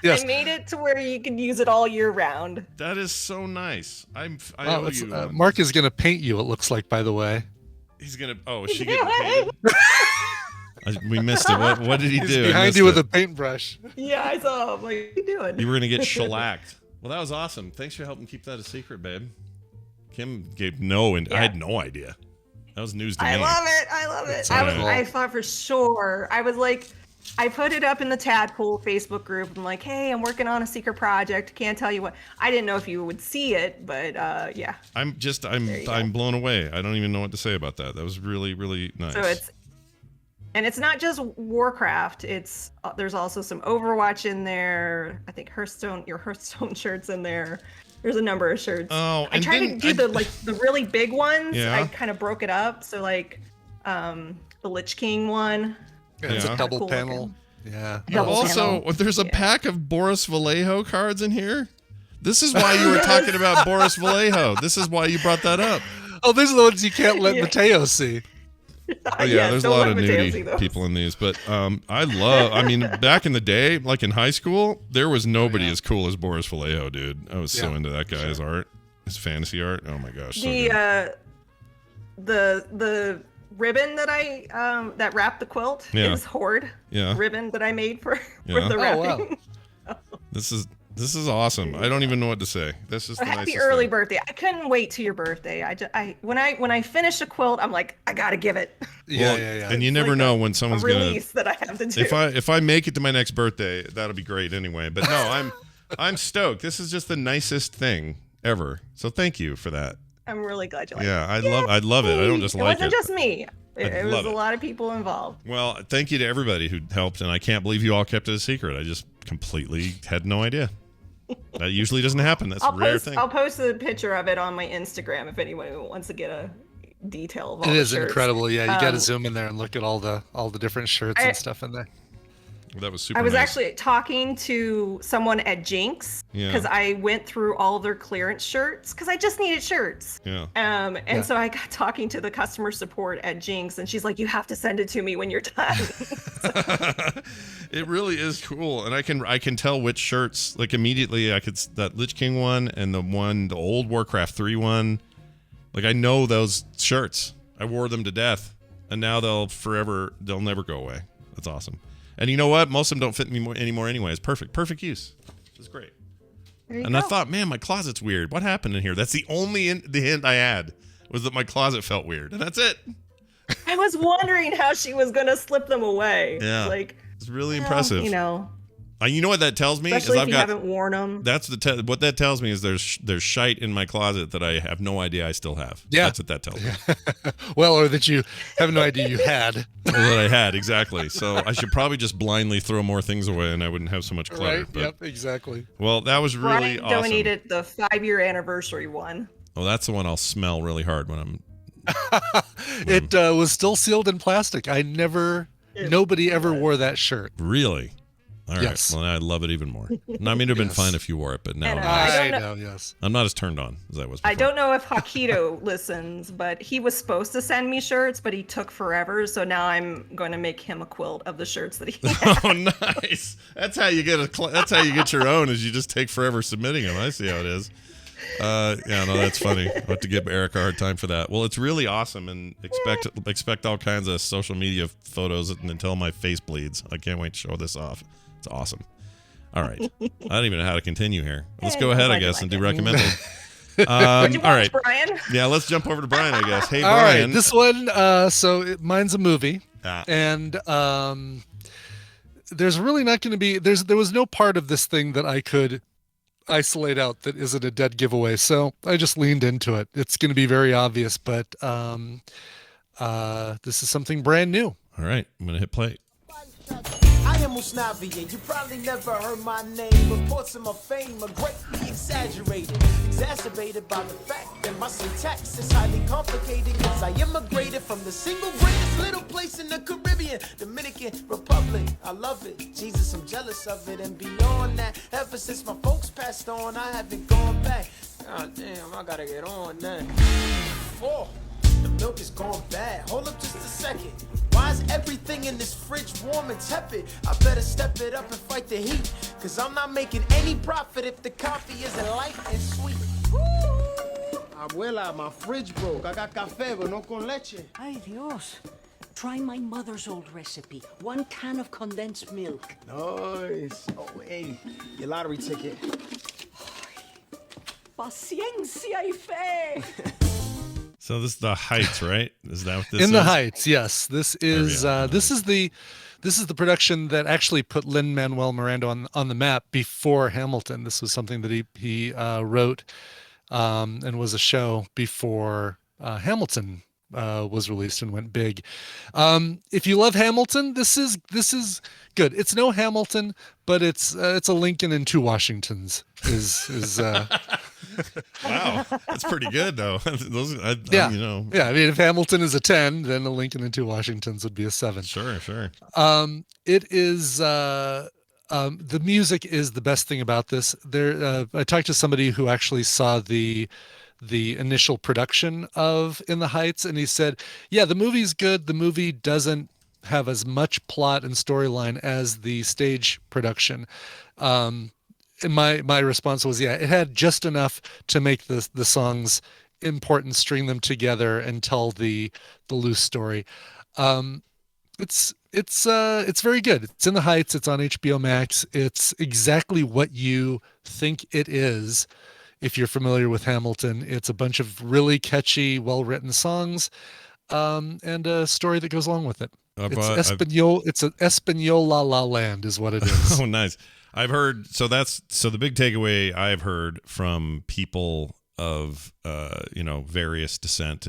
Yes. I made it to where you can use it all year round. That is so nice. I Wow, owe you. Mark is gonna paint you. It looks like, by the way. He's gonna. Oh, is she getting painted? We missed it. What did he He's do? behind you with a paintbrush. Yeah, I saw him. What are you doing? You were gonna get shellacked. Well, that was awesome. Thanks for helping keep that a secret, babe. Kim gave I had no idea. That was news to me. I love it. I thought for sure. I was like, I put it up in the Tadpole Facebook group. I'm like, hey, I'm working on a secret project. Can't tell you what. I didn't know if you would see it, but yeah. I'm blown away. I don't even know what to say about that. That was really, really nice. So it's not just Warcraft. There's also some Overwatch in there. I think your Hearthstone shirts in there. There's a number of shirts. Oh, I tried to do the really big ones. Yeah. I kind of broke it up. So like the Lich King one. Yeah, it's a double cool panel. looking. Yeah. Also, there's a pack of Boris Vallejo cards in here. This is why you were talking about Boris Vallejo. This is why you brought that up. Oh, these are the ones you can't let Mateo see. Oh yeah, there's a lot of nudie people in these, but I mean, back in the day, like in high school, there was nobody as cool as Boris Vallejo, dude. I was so into that guy's art, his fantasy art. Oh my gosh, so good. The ribbon that I that wrapped the quilt is Horde ribbon that I made for the wrapping. Wow. This is awesome. I don't even know what to say. This is the happy nicest early thing. birthday. I couldn't wait till your birthday. When I finish a quilt, I'm like, I gotta give it. Yeah. And you never know when someone's gonna release that I have to do. If I make it to my next birthday, that'll be great anyway. But no, I'm stoked. This is just the nicest thing ever. So thank you for that. I'm really glad you like Yeah, it. I love it. I don't just like it. It wasn't just me. It was love a it. lot of people involved. Well, thank you to everybody who helped, and I can't believe you all kept it a secret. I just completely had no idea. That usually doesn't happen. That's a rare thing. I'll post a picture of it on my Instagram if anyone wants to get a detail of all It the is shirts. incredible. Yeah, you got to zoom in there and look at all the different shirts and stuff in there. That was super I was nice. actually talking to someone at Jinx because I went through all their clearance shirts because I just needed shirts. Yeah. And so I got talking to the customer support at Jinx, and she's like, "You have to send it to me when you're done." It really is cool, and I can tell which shirts. Like immediately, that Lich King one and the old Warcraft 3 one. Like I know those shirts. I wore them to death, and now they'll never go away. That's awesome. And you know what? Most of them don't fit me anymore anyway. It's perfect use. It's great. And I thought, man, my closet's weird. What happened in here? That's the only the hint I had was that my closet felt weird, and that's it. I was wondering how she was gonna slip them away. Yeah, it's really impressive. You know what that tells me especially is if you haven't worn them. That's what that tells me is there's shite in my closet that I have no idea I still have. Yeah, that's what that tells me. Well, or that you have no idea you had. Or that I had, exactly. So I should probably just blindly throw more things away, and I wouldn't have so much clutter. Right? But, Yep, exactly. Well, that was really Brian awesome. donated the 5-year anniversary one. Oh, that's the one I'll smell really hard when I'm It was still sealed in plastic. Nobody ever wore that shirt. Really? All right. Yes. Well, now I love it even more. No, I mean, it'd have been fine if you wore it, but now I know. Yes. I'm not as turned on as I was before. I don't know if Hakito listens, but he was supposed to send me shirts, but he took forever. So now I'm going to make him a quilt of the shirts that he has. Oh, nice. That's how you get that's how you get your own. Is you just take forever submitting them. I see how it is. Yeah, no, that's funny. I'll have to give Eric a hard time for that. Well, it's really awesome, and expect all kinds of social media photos until my face bleeds. I can't wait to show this off. It's awesome. All right. I don't even know how to continue here. Let's go ahead, I guess, and do recommended. What'd you watch, all right, Brian? Yeah, let's jump over to Brian, I guess. Hey, All Brian. right, this one. Mine's a movie, and there's really not going to be. There was no part of this thing that I could isolate out that isn't a dead giveaway. So I just leaned into it. It's going to be very obvious, but this is something brand new. All right, I'm going to hit play. I am Musnavi, you probably never heard my name. Reports of my fame are greatly exaggerated, exacerbated by the fact that my syntax is highly complicated. Yes, I immigrated from the single greatest little place in the Caribbean, Dominican Republic. I love it, Jesus, I'm jealous of it, and beyond that, ever since my folks passed on, I haven't gone back. God damn, I gotta get on that. Oh, the milk is gone bad. Hold up just a second. Why is everything in this fridge warm and tepid? I better step it up and fight the heat, cause I'm not making any profit if the coffee isn't light and sweet. Abuela, my fridge broke. I got café, but no con leche. Ay, Dios. Try my mother's old recipe. 1 can of condensed milk. Nice. Oh, hey, your lottery ticket. Paciencia y fe. So this is the Heights, right? Is that what this is? In the Heights, yes. This is the production that actually put Lin-Manuel Miranda on the map before Hamilton. This was something that he wrote and was a show before Hamilton was released and went big. If you love Hamilton, this is good. It's no Hamilton, but it's a Lincoln and 2 Washingtons. Wow, that's pretty good though. Those, yeah. Yeah. I mean, if Hamilton is a 10, then a Lincoln and 2 Washingtons would be a 7. Sure. It is the music is the best thing about this. I talked to somebody who actually saw the initial production of In the Heights, and he said, yeah, the movie's good. The movie doesn't have as much plot and storyline as the stage production. And my response was, yeah, it had just enough to make the songs important, string them together, and tell the loose story. It's very good. It's In the Heights. It's on HBO Max. It's exactly what you think it is. If you're familiar with Hamilton, it's a bunch of really catchy, well-written songs, and a story that goes along with it. It's Espanol. It's an Espanol La La Land, is what it is. Oh, nice. I've heard. So the big takeaway I've heard from people of various descent,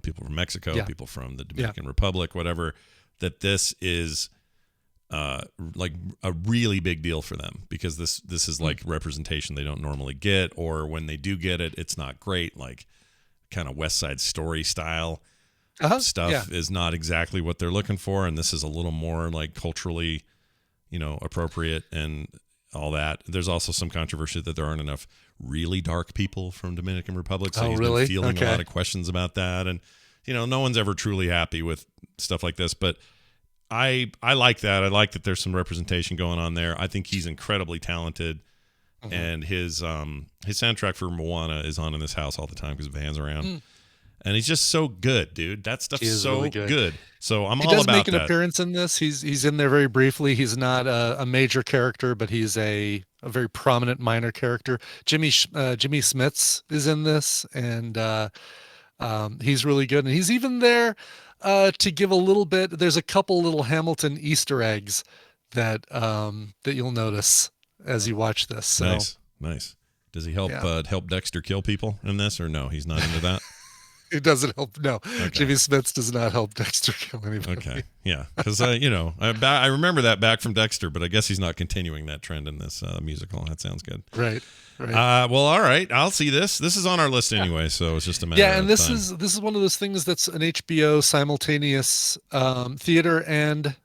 people from Mexico, people from the Dominican Republic, whatever, that this is like a really big deal for them, because this is like representation they don't normally get, or when they do get it, it's not great. Like kind of West Side Story style stuff is not exactly what they're looking for, and this is a little more like culturally appropriate and all that. There's also some controversy that there aren't enough really dark people from Dominican Republic, so he's been fielding a lot of questions about that, and no one's ever truly happy with stuff like this, but I like that. I like that there's some representation going on there. I think he's incredibly talented, and his soundtrack for Moana is on in this house all the time because Van's around. And he's just so good, dude. That stuff's so really good. So I'm all about that. He does make an appearance in this. He's in there very briefly. He's not a major character, but he's a very prominent minor character. Jimmy Smits is in this, and he's really good. And he's even there to give a little bit. There's a couple little Hamilton Easter eggs that you'll notice as you watch this. So. Nice. Does he help Dexter kill people in this, or no? He's not into that. It doesn't help. No, Okay. Jimmy Smits does not help Dexter kill anybody. Okay, yeah, because I remember that back from Dexter, but I guess he's not continuing that trend in this musical. That sounds good. Right. Well, all right, I'll see this. This is on our list anyway, so it's just a matter. Yeah, and of this time. is one of those things that's an HBO simultaneous theater and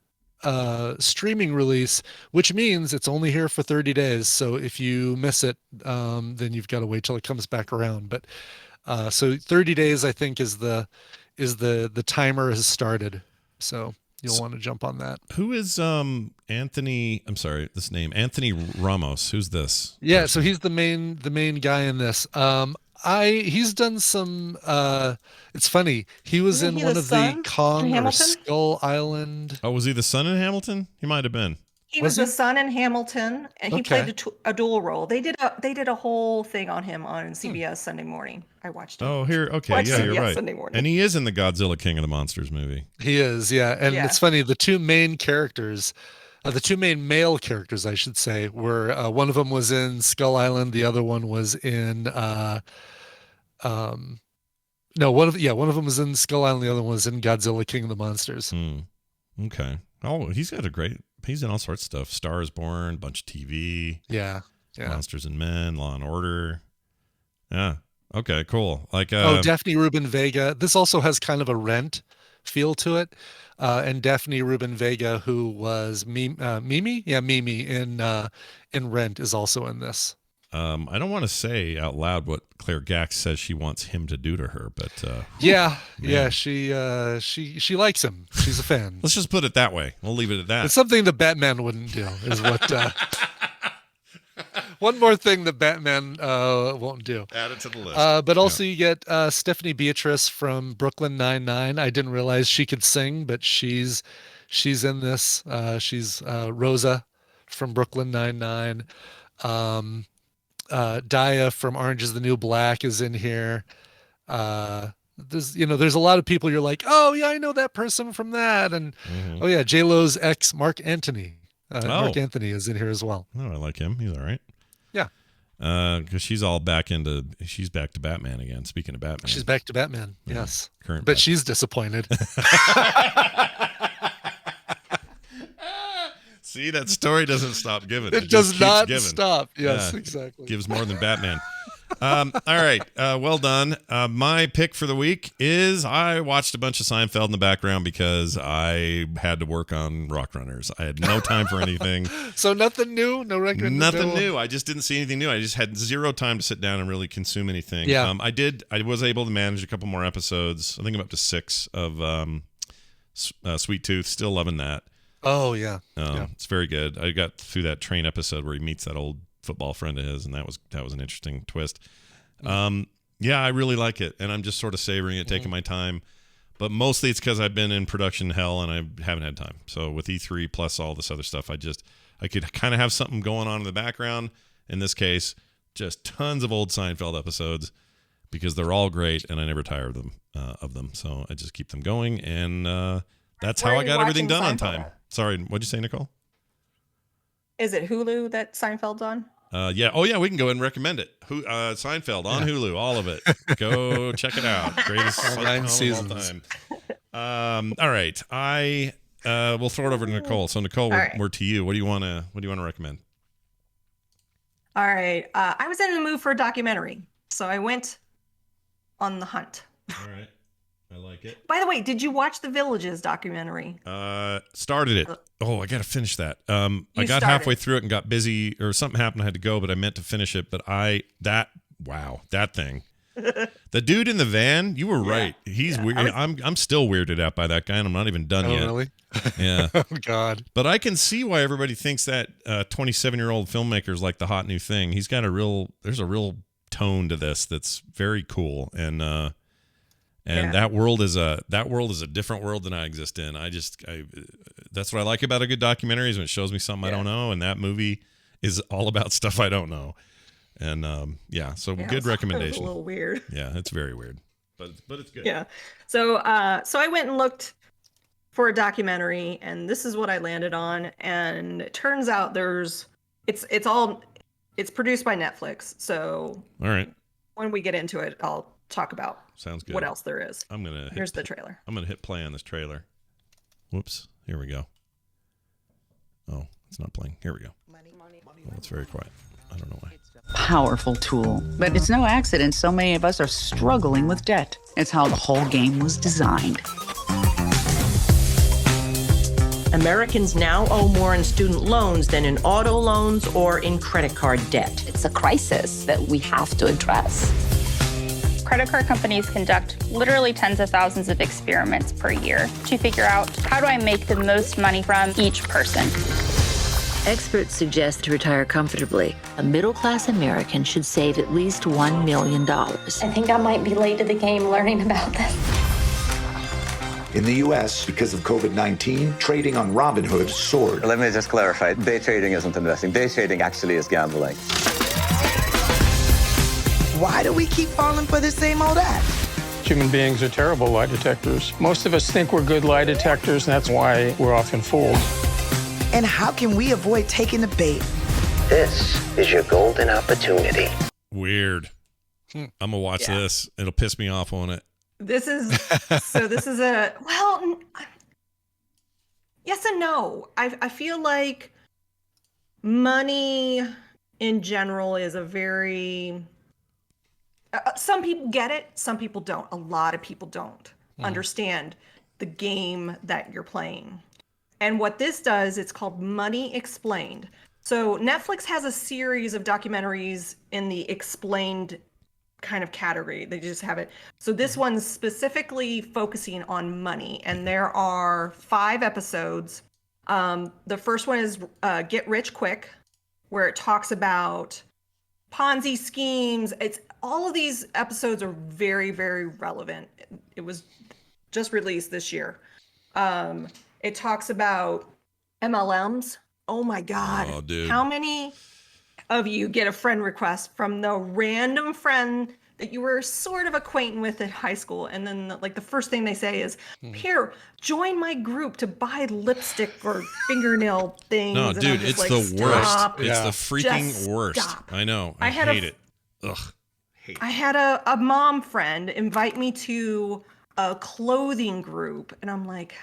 streaming release, which means it's only here for 30 days. So if you miss it, then you've got to wait till it comes back around. But so 30 days, I think, is the timer has started. So you'll want to jump on that. Who is Anthony? I'm sorry, this name Anthony Ramos. Who's this? Yeah, so he's the main guy in this. He's done some. It's funny. He was Isn't in he one the of son the Kong in or Hamilton? Skull Island. Oh, was he the son in Hamilton? He might have been. He was the son in Hamilton, and he Okay. played a dual role. They did a whole thing on him on CBS Sunday morning. I watched it. Oh, here. Okay, Watched yeah, you're CBS right. Sunday morning. And he is in the Godzilla King of the Monsters movie. He is, yeah. And Yeah. it's funny. The two main characters, the two main male characters, I should say, were one of them was in Skull Island. The other one was in. No, one of them was in Skull Island. The other one was in Godzilla King of the Monsters. Okay. Oh, he's got a great. He's in all sorts of stuff. Star is Born, bunch of TV. Yeah. Monsters and Men, Law and Order. Yeah. Okay. Cool. Like. Daphne Rubin Vega. This also has kind of a Rent feel to it. And Daphne Rubin Vega, who was Mimi, Mimi in Rent, is also in this. I don't want to say out loud what Claire Gax says she wants him to do to her, but she likes him. She's a fan. Let's just put it that way. We'll leave it at that. It's something the Batman wouldn't do. Is what. One more thing the Batman won't do. Add it to the list. But also you get Stephanie Beatrice from Brooklyn Nine-Nine. I didn't realize she could sing, but she's in this. She's Rosa from Brooklyn Nine-Nine. Daya from Orange is the New Black is in here. There's a lot of people you're like, oh yeah, I know that person from that. And oh yeah, J-Lo's ex Mark Anthony. Mark Anthony is in here as well. Oh, I like him. He's all right. Yeah. Because she's back to Batman again. Speaking of Batman. She's back to Batman. Yes. Current But she's disappointed. See, that story doesn't stop giving. It just does keeps not giving. stop. Yes, Yeah. exactly. Gives more than Batman. All right. Well done. My pick for the week is I watched a bunch of Seinfeld in the background because I had to work on Rock Runners. I had no time for anything. So nothing new? No record? Nothing new. I just didn't see anything new. I just had zero time to sit down and really consume anything. Yeah. I was able to manage a couple more episodes. I think I'm up to 6 of Sweet Tooth. Still loving that. Oh, yeah. It's very good. I got through that train episode where he meets that old football friend of his, and that was an interesting twist. I really like it, and I'm just sort of savoring it, taking my time. But mostly it's because I've been in production hell and I haven't had time. So with E3 plus all this other stuff, I could kind of have something going on in the background. In this case, just tons of old Seinfeld episodes because they're all great, and I never tire of them. So I just keep them going, and that's Where how are I you got everything watching done on Seinfeld time. at? Sorry, what'd you say, Nicole? Is it Hulu that Seinfeld's on? Yeah. Oh, yeah. We can go ahead and recommend it. Seinfeld on Hulu, all of it. Go check it out. Greatest All 9 sitcom seasons. of all time. All right. I will throw it over to Nicole. So Nicole, we're to you. What do you want to recommend? All right. I was in the mood for a documentary, so I went on the hunt. All right. I like it. By the way, did you watch the Villages documentary? Started it. Oh, I got to finish that. I got started. halfway through it and got busy, or something happened. I had to go, but I meant to finish it. But that thing. The dude in the van, you were right. He's weird. I'm still weirded out by that guy, and I'm not even done yet. Really? Yeah. Oh God. But I can see why everybody thinks that 27-year-old filmmaker is like the hot new thing. There's a real tone to this that's very cool, and that world is a different world than I exist in. That's what I like about a good documentary is when it shows me something I don't know, and that movie is all about stuff I don't know. And good recommendation. A little weird. Yeah, it's very weird, but it's good. Yeah. So I went and looked for a documentary, and this is what I landed on. And it turns out it's produced by Netflix. So all right, when we get into it, I'll talk about Sounds good. what else there is. Here's the trailer. I'm gonna hit play on this trailer. Whoops. Here we go. Oh, it's not playing. Here we go. Oh, it's very quiet. I don't know why. Powerful tool. But it's no accident so many of us are struggling with debt. It's how the whole game was designed. Americans now owe more in student loans than in auto loans or in credit card debt. It's a crisis that we have to address. Credit card companies conduct literally tens of thousands of experiments per year to figure out how do I make the most money from each person. Experts suggest to retire comfortably, a middle-class American should save at least $1 million. I think I might be late to the game learning about this. In the U.S., because of COVID-19, trading on Robinhood soared. Let me just clarify. Day trading isn't investing. Day trading actually is gambling. Why do we keep falling for the same old act? Human beings are terrible lie detectors. Most of us think we're good lie detectors, and that's why we're often fooled. And how can we avoid taking the bait? This is your golden opportunity. Weird. I'm gonna watch this. It'll piss me off on it. This is yes and no. I feel like money in general is a very some people get it, some people don't. A lot of people don't understand the game that you're playing. And what this does, it's called Money Explained. So Netflix has a series of documentaries in the explained kind of category. They just have it. So this one's specifically focusing on money, and there are 5 episodes. The first one is Get Rich Quick, where it talks about Ponzi schemes. It's all of these episodes are very, very relevant. It was just released this year. It talks about MLMs. Oh my God. Oh, dude. How many of you get a friend request from the random friend that you were sort of acquainted with in high school? And then the first thing they say is, here, join my group to buy lipstick or fingernail things. No, And dude, I'm just it's like, the worst. stop. It's the freaking Just worst. stop. I know. I had a hate it. Ugh. I had a mom friend invite me to a clothing group, and I'm like,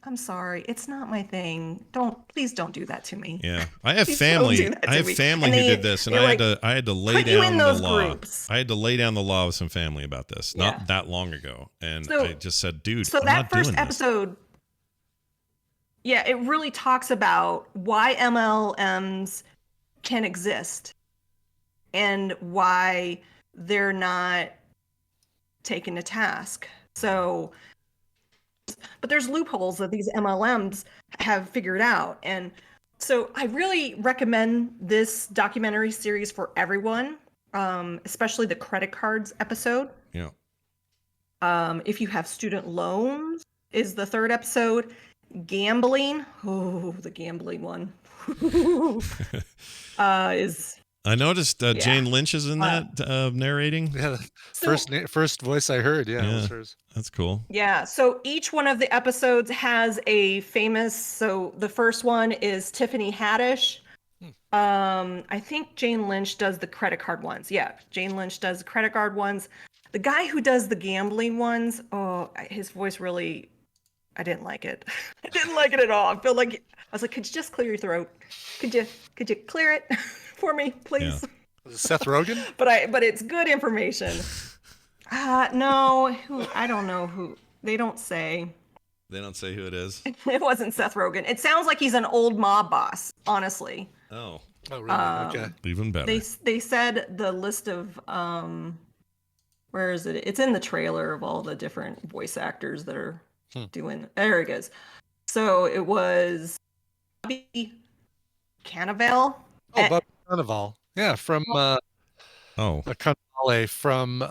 I'm sorry, it's not my thing. Please don't do that to me. Yeah, I have Please family. don't do that I to have me. family And who they- did this, and they're I had to lay put you down in the those law. groups. I had to lay down the law with some family about this, not Yeah. that long ago, and So- I just said, dude, So I'm that not first doing this. episode, yeah, it really talks about why MLMs can exist and why they're not taken to task. So, but there's loopholes that these MLMs have figured out. And so I really recommend this documentary series for everyone, especially the credit cards episode. Yeah. If you have student loans is the 3rd episode. Gambling, the gambling one is. I noticed Jane Lynch is in that narrating. Yeah, first voice I heard. Yeah, it was hers. That's cool. Yeah, so each one of the episodes has a famous. So the first one is Tiffany Haddish. I think Jane Lynch does the credit card ones. Yeah, Jane Lynch does the credit card ones. The guy who does the gambling ones, his voice really, I didn't like it. I didn't like it at all. I feel like I was like, could you just clear your throat? Could you clear it for me, please? Was it Seth Rogen? But it's good information. No, I don't know who. They don't say. They don't say who it is. It wasn't Seth Rogen. It sounds like he's an old mob boss, honestly. Oh. Oh, really? Okay. Even better. They said the list of where is it? It's in the trailer of all the different voice actors that are doing. There it goes. So it was Bobby Cannavale. Bobby Cannavale. Yeah, from Cannavale from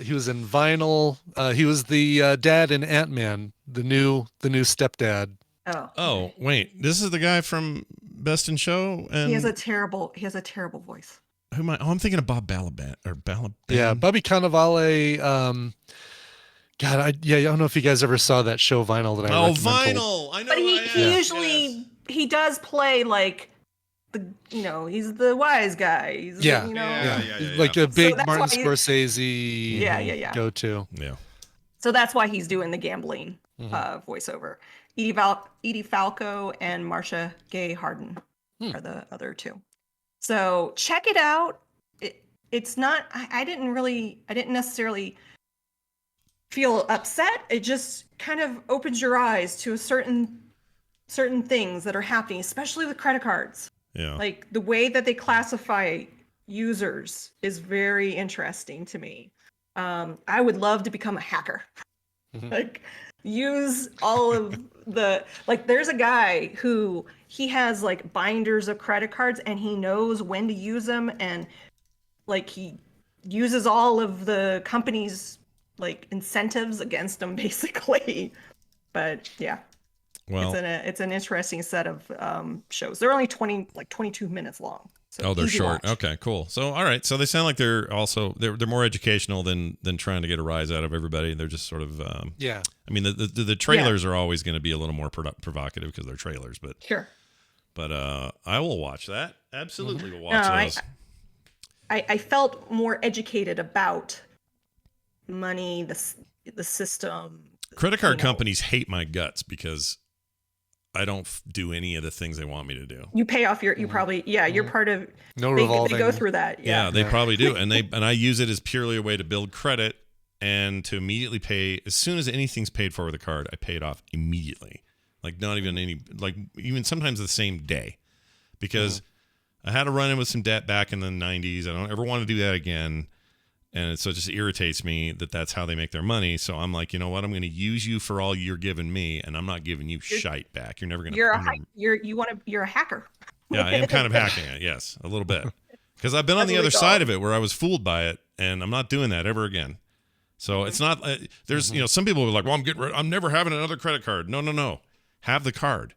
he was in Vinyl. He was the dad in Ant-Man, the new stepdad. Oh, wait, this is the guy from Best in Show, and he has a terrible voice. Who am I? Oh, I'm thinking of Bob Balaban or Balaban. Yeah, Bobby Cannavale. God, I don't know if you guys ever saw that show Vinyl that I recommended. Vinyl. I know. But he usually he does play like he's the wise guy. He's like a big Martin that's why Scorsese go-to. Yeah. So that's why he's doing the gambling voiceover. Edie Falco and Marcia Gay Harden are the other two. So check it out. It's not. I didn't necessarily feel upset. It just kind of opens your eyes to certain things that are happening, especially with credit cards. Yeah. Like the way that they classify users is very interesting to me. I would love to become a hacker. Like use all of there's a guy who he has like binders of credit cards and he knows when to use them, and like he uses all of the company's like incentives against them basically. But yeah. Well, it's an interesting set of shows. They're only 22 minutes long. So they're short. Okay, cool. So all right. So they sound like they're more educational than trying to get a rise out of everybody. They're just sort of I mean the trailers are always going to be a little more provocative because they're trailers, but sure. But I will watch that. Absolutely will watch those. I felt more educated about money, the system. Credit card companies hate my guts because I don't do any of the things they want me to do. You pay off you probably you're part of revolving. They go through that. Yeah, they probably do, and I use it as purely a way to build credit and to immediately pay as soon as anything's paid for with a card. I pay it off immediately, like not even even sometimes the same day, because I had to run in with some debt back in the 90s. I don't ever want to do that again. And so it just irritates me that that's how they make their money. So I'm like, you know what? I'm going to use you for all you're giving me, and I'm not giving you shite back. You're never going to. You're a hacker. Yeah, I am kind of hacking it. Yes, a little bit, because I've been on the other side of it where I was fooled by it, and I'm not doing that ever again. So it's not. There's some people are like, well, I'm never having another credit card. No. Have the card.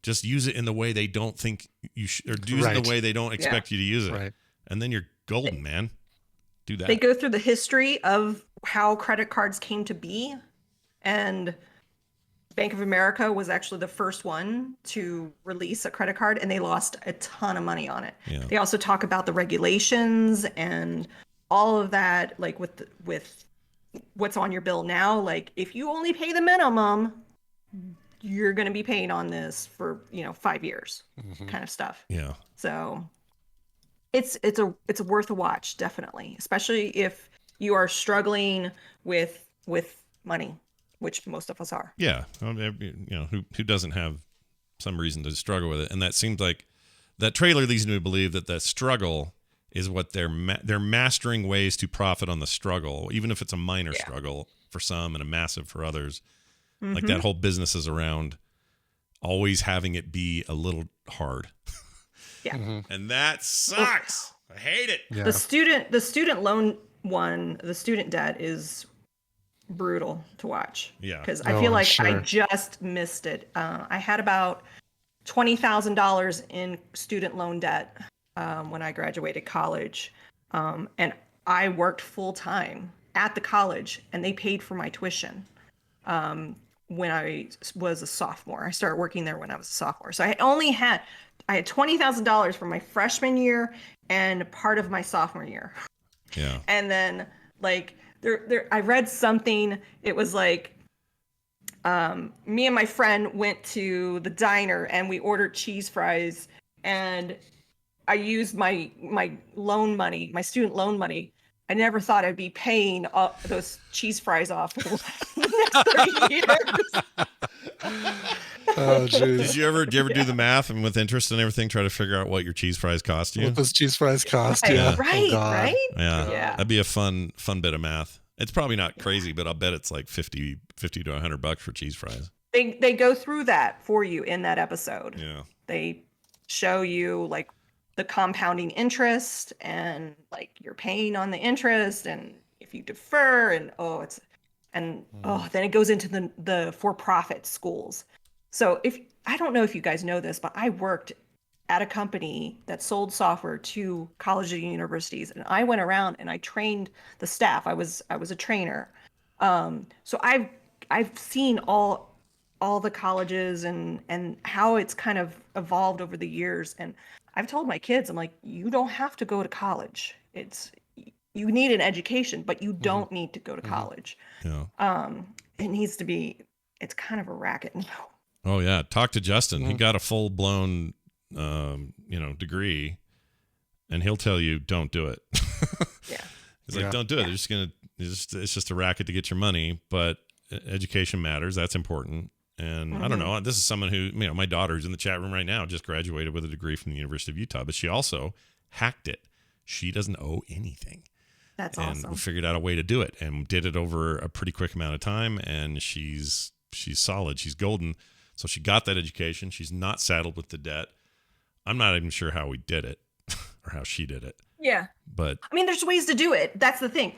Just use it in the way they don't think you should, or use it in the way they don't expect you to use it, and then you're golden, man. Do that. They go through the history of how credit cards came to be, and Bank of America was actually the first one to release a credit card, and they lost a ton of money on it. Yeah. They also talk about the regulations and all of that, like with what's on your bill now. Like if you only pay the minimum, you're going to be paying on this for 5 years, kind of stuff. Yeah. So it's a worth a watch, definitely, especially if you are struggling with money, which most of us are. Yeah, who doesn't have some reason to struggle with it? And that seems like that trailer leads me to believe that the struggle is what they're mastering ways to profit on the struggle, even if it's a minor struggle for some and a massive for others. Like that whole business is around always having it be a little hard. Yeah. And that sucks. I hate it. Yeah. The student loan one, the student debt is brutal to watch. Yeah. Because I feel like I just missed it. I had about $20,000 in student loan debt when I graduated college. And I worked full time at the college, and they paid for my tuition when I was a sophomore. I started working there when I was a sophomore. So I had $20,000 for my freshman year and part of my sophomore year. Yeah. And then like I read something, it was like me and my friend went to the diner and we ordered cheese fries, and I used my loan money, my student loan money. I never thought I'd be paying those cheese fries off for the next 30 years. Oh, jeez. Did you ever do the math and with interest and everything, try to figure out what your cheese fries cost you? What those cheese fries cost? Right, Yeah. right, right? Yeah. That'd be a fun bit of math. It's probably not crazy, but I'll bet it's like $50 to $100 for cheese fries. They go through that for you in that episode. Yeah. They show you like the compounding interest and like you're paying on the interest, and if you defer, and then it goes into the for-profit schools. So I don't know if you guys know this, but I worked at a company that sold software to colleges and universities, and I went around and I trained the staff. I was a trainer. So I've seen all the colleges and how it's kind of evolved over the years, and I've told my kids, I'm like, you don't have to go to college. You need an education, but you don't need to go to college. Yeah. It needs to be. It's kind of a racket. Oh yeah, talk to Justin. He got a full blown, degree, and he'll tell you don't do it. Yeah. He's like, don't do it. It's just a racket to get your money, but education matters. That's important. And I don't know. This is someone who, my daughter's in the chat room right now, just graduated with a degree from the University of Utah, but she also hacked it. She doesn't owe anything. That's and awesome. We figured out a way to do it and did it over a pretty quick amount of time. And she's solid. She's golden. So she got that education. She's not saddled with the debt. I'm not even sure how we did it or how she did it. Yeah. But I mean, there's ways to do it. That's the thing.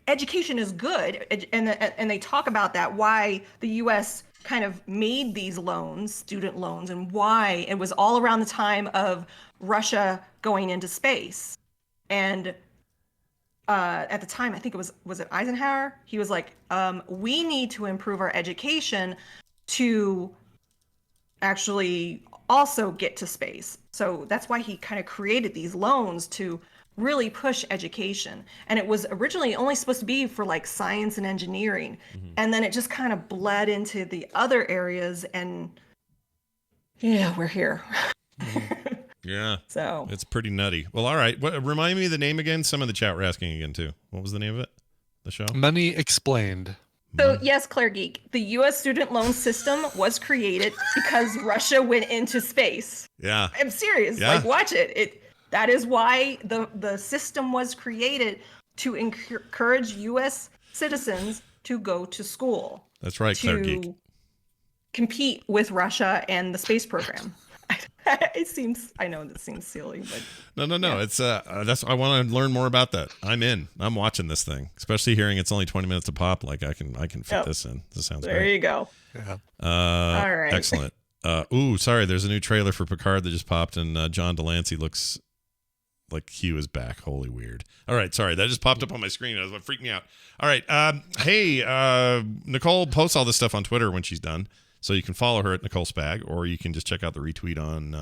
Education is good. And they talk about that, why the U.S. kind of made these loans, student loans, and why it was all around the time of Russia going into space. And at the time, I think was it Eisenhower? He was like, we need to improve our education to actually also get to space. So that's why he kind of created these loans to really push education. And it was originally only supposed to be for like science and engineering. And then it just kind of bled into the other areas, and yeah, we're here. yeah. So it's pretty nutty. Well, all right. Remind me of the name again. Some of the chat were asking again too. What was the name of it? The show? Money Explained. So yes, Claire Geek, the U.S. student loan system was created because Russia went into space. Yeah. I'm serious. Yeah. Like, watch it. That is why the system was created, to encourage U.S. citizens to go to school. That's right, Claire Geek. To compete with Russia and the space program. I know that seems silly, but no. Yeah. It's I want to learn more about that. I'm in. I'm watching this thing, especially hearing it's only 20 minutes to pop. Like I can fit this in. This sounds great. There you go. Yeah. All right. Excellent. Sorry. There's a new trailer for Picard that just popped, and John Delancey looks like Q is back. Holy weird. All right. Sorry. That just popped up on my screen. It was freaking me out. All right. Hey, Nicole posts all this stuff on Twitter when she's done. So you can follow her at Nicole Spag, or you can just check out the retweet on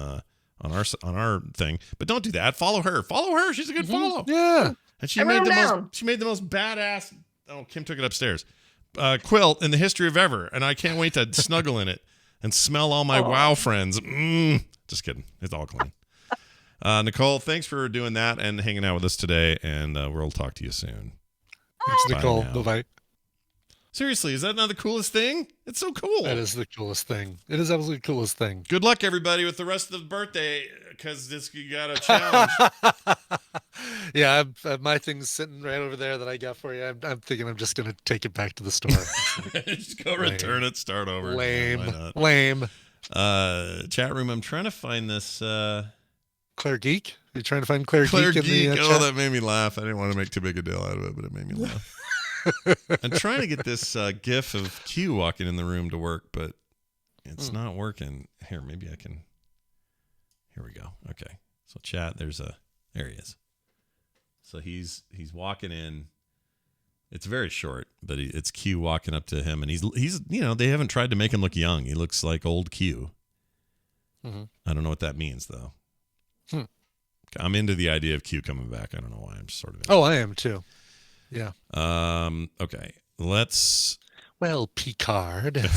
our thing. But don't do that. Follow her. Follow her. She's a good follow. Yeah. And she made the most badass. Oh, Kim took it upstairs. Quilt in the history of ever, and I can't wait to snuggle in it and smell all my WoW friends. Just kidding. It's all clean. Nicole, thanks for doing that and hanging out with us today, and we'll talk to you soon. Thanks, Nicole. Bye-bye. Seriously, is that not the coolest thing? It's so cool. That is the coolest thing. It is absolutely the coolest thing. Good luck, everybody, with the rest of the birthday, because you got a challenge. Yeah, my thing's sitting right over there that I got for you. I'm thinking I'm just going to take it back to the store. Just go return it, start over. Lame. Chat room, I'm trying to find this. Claire Geek? You're trying to find Claire Geek? In the chat? That made me laugh. I didn't want to make too big a deal out of it, but it made me laugh. I'm trying to get this GIF of Q walking in the room to work, but it's not working. Here, maybe I can. Here we go. Okay. So chat, there he is. So he's walking in. It's very short, but it's Q walking up to him, and he's they haven't tried to make him look young. He looks like old Q. I don't know what that means though. I'm into the idea of Q coming back. I don't know why. I'm just sort of. I am too. Yeah. Okay. Let's. Well, Picard.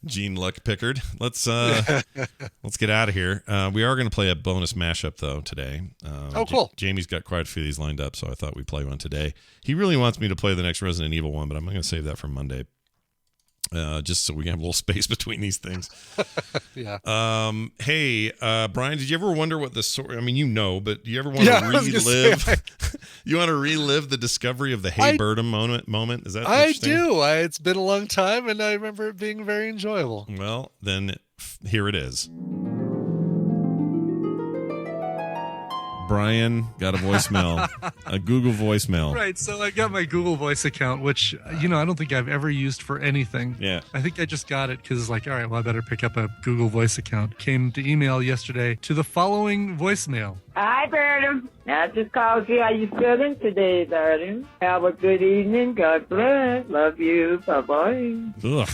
Gene Luck Pickard. Let's get out of here. We are going to play a bonus mashup though today. Cool. Jamie's got quite a few of these lined up, so I thought we'd play one today. He really wants me to play the next Resident Evil one, but I'm going to save that for Monday. Just so we can have a little space between these things. Yeah. Hey, Brian, did you ever wonder what the story? I mean, but do you ever want to relive? You want to relive the discovery of the Hey Birdum moment? Is that? I do. It's been a long time, and I remember it being very enjoyable. Well, then here it is. Brian got a voicemail, a Google voicemail. Right, so I got my Google Voice account, which, I don't think I've ever used for anything. Yeah. I think I just got it because it's like, all right, well, I better pick up a Google Voice account. Came to email yesterday to the following voicemail. Hi, Bertram. I just called you. How you feeling today, darling? Have a good evening. God bless. Love you. Bye-bye. Ugh.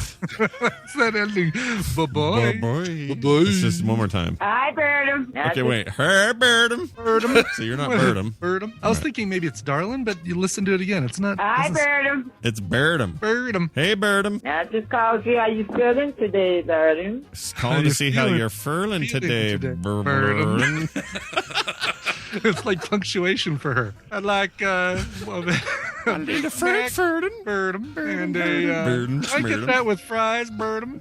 What's that ending? Bye-bye. Bye-bye. Bye-bye. It's just one more time. Hi, Bertram. Okay, wait. Her Bertram. Bertram. So you're not Bertram. Bertram. I was thinking maybe it's Darlin, but you listen to it again. It's not. Hi, Bertram. It's Bertram. Bertram. Hey, Bertram. I just called you. How you feeling today, darling? Just calling to see how you're furling today, Bertram. It's like punctuation for her. I'd like I need a Frankfurtin. Bertram. And a Bertram. I get that with fries, Bertram.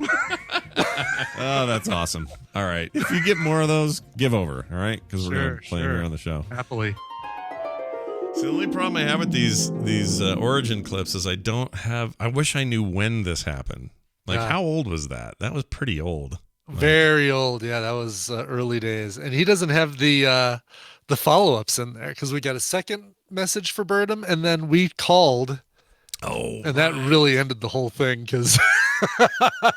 Oh, that's awesome. All right. If you get more of those, give over. All right? Because we're going to play them here on the show. Happily. So the only problem I have with these origin clips is I wish I knew when this happened. Like, how old was that? That was pretty old. Very old. Yeah, that was early days. And he doesn't have the follow-ups in there because we got a second message for Bertram and then we called. Oh. And that really ended the whole thing because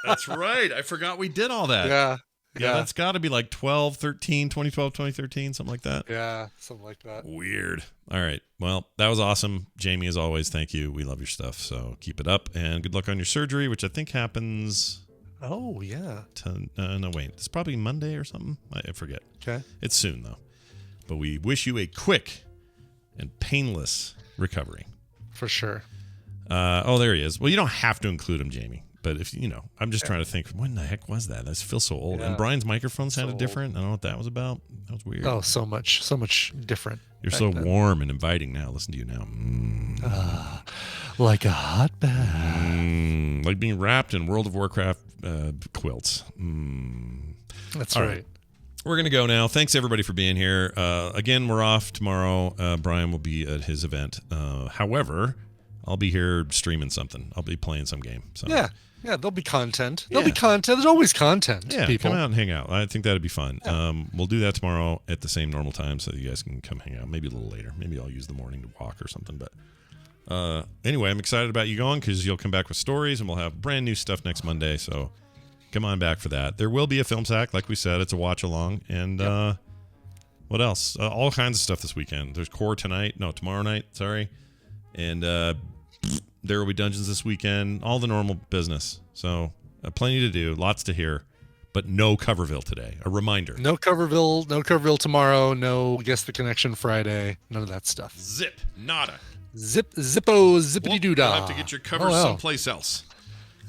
That's right. I forgot we did all that. Yeah, that's got to be like 2013, 2013, something like that. Yeah, something like that. Weird. All right. Well, that was awesome. Jamie, as always, thank you. We love your stuff. So keep it up and good luck on your surgery, which I think happens. Oh, yeah. No, wait. It's probably Monday or something. I forget. Okay. It's soon, though. But we wish you a quick and painless recovery. For sure. There he is. Well, you don't have to include him, Jamie. But if I'm just trying to think, when the heck was that? That feels so old. Yeah. And Brian's microphone sounded different. I don't know what that was about. That was weird. Oh, so much different. You're so warm and inviting now. Listen to you now. Like a hot bath. Like being wrapped in World of Warcraft quilts. That's All right. We're going to go now. Thanks, everybody, for being here. Again, we're off tomorrow. Brian will be at his event. However, I'll be here streaming something. I'll be playing some game. So. Yeah, there'll be content. There'll be content. There's always content, people. Come out and hang out. I think that'd be fun. Yeah. We'll do that tomorrow at the same normal time so that you guys can come hang out. Maybe a little later. Maybe I'll use the morning to walk or something. But anyway, I'm excited about you going because you'll come back with stories and we'll have brand new stuff next Monday. So come on back for that. There will be a film sack. Like we said, it's a watch along. And what else? All kinds of stuff this weekend. There's Core tomorrow night. Sorry. And there will be Dungeons this weekend. All the normal business. So plenty to do. Lots to hear. But no Coverville today. A reminder. No Coverville tomorrow. No Guess the Connection Friday. None of that stuff. Zip. Nada. Zippity-doo-dah. You'll have to get your covers someplace else.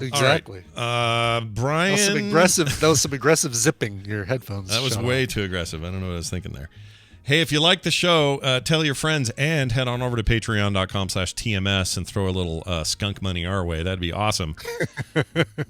Exactly. Right. Brian. That was some aggressive zipping your headphones. That was way too aggressive. I don't know what I was thinking there. Hey, if you like the show, tell your friends and head on over to patreon.com/TMS and throw a little skunk money our way. That'd be awesome.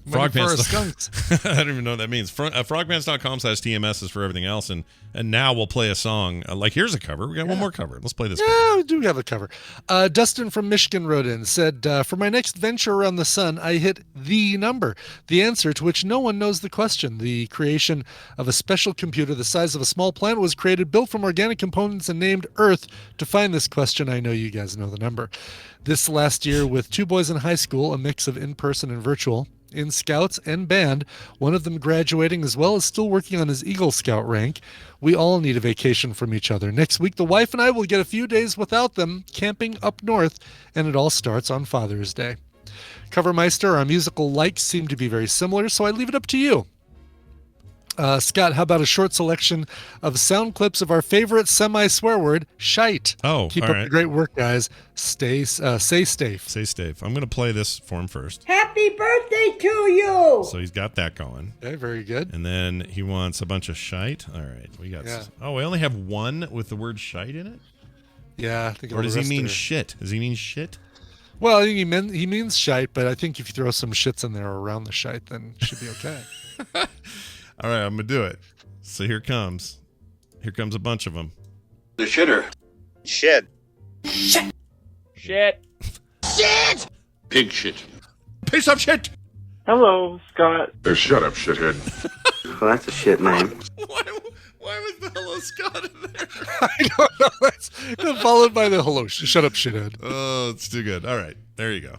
Frogpants. I don't even know what that means. Frogpants.com/TMS is for everything else. And now we'll play a song. Here's a cover. We got one more cover. Let's play this cover. Yeah, we do have a cover. Dustin from Michigan wrote in, said, for my next venture around the sun, I hit the number. The answer to which no one knows the question. The creation of a special computer the size of a small planet was created, built from organic components and named Earth. To find this question, I know you guys know the number. This last year, with 2 boys in high school, a mix of in-person and virtual, in Scouts and band, one of them graduating as well as still working on his Eagle Scout rank, we all need a vacation from each other. Next week, the wife and I will get a few days without them, camping up north, and it all starts on Father's Day. Covermeister, our musical likes seem to be very similar, so I leave it up to you. Scott, how about a short selection of sound clips of our favorite semi-swear word, shite? Oh, keep all up right. the great work, guys. Stay safe. Stay safe. I'm going to play this for him first. Happy birthday to you! So he's got that going. Okay, very good. And then he wants a bunch of shite. All right, we got. Yeah. Oh, we only have one with the word shite in it. Yeah, I think. Or does he mean shit? Does he mean shit? Well, I think he means shite, but I think if you throw some shits in there around the shite, then it should be okay. All right, I'm going to do it. So here comes a bunch of them. The shitter. Shit. Shit. Shit. Shit. Pig shit. Piece of shit. Hello, Scott. Shut up, shithead. Well, that's a shit name. Why was the hello Scott in there? I don't know. That's followed by the hello. Shut up, shithead. Oh, it's too good. All right, there you go.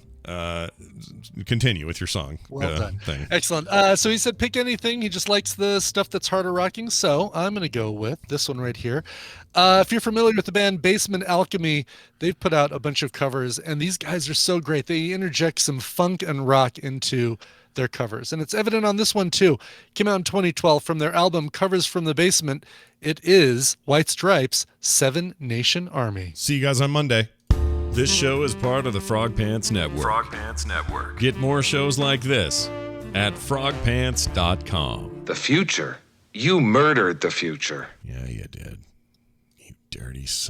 continue with your song. Well done. Thing. Excellent. So he said pick anything. He just likes the stuff that's harder rocking. So I'm going to go with this one right here. If you're familiar with the band Basement Alchemy, they've put out a bunch of covers, and these guys are so great. They interject some funk and rock into their covers, and it's evident on this one too. Came out in 2012 from their album Covers from the Basement. It is White Stripes' Seven Nation Army. See you guys on Monday. This show is part of the Frog Pants Network. Frog Pants Network. Get more shows like this at frogpants.com. The future? You murdered the future. Yeah, you did. You dirty son.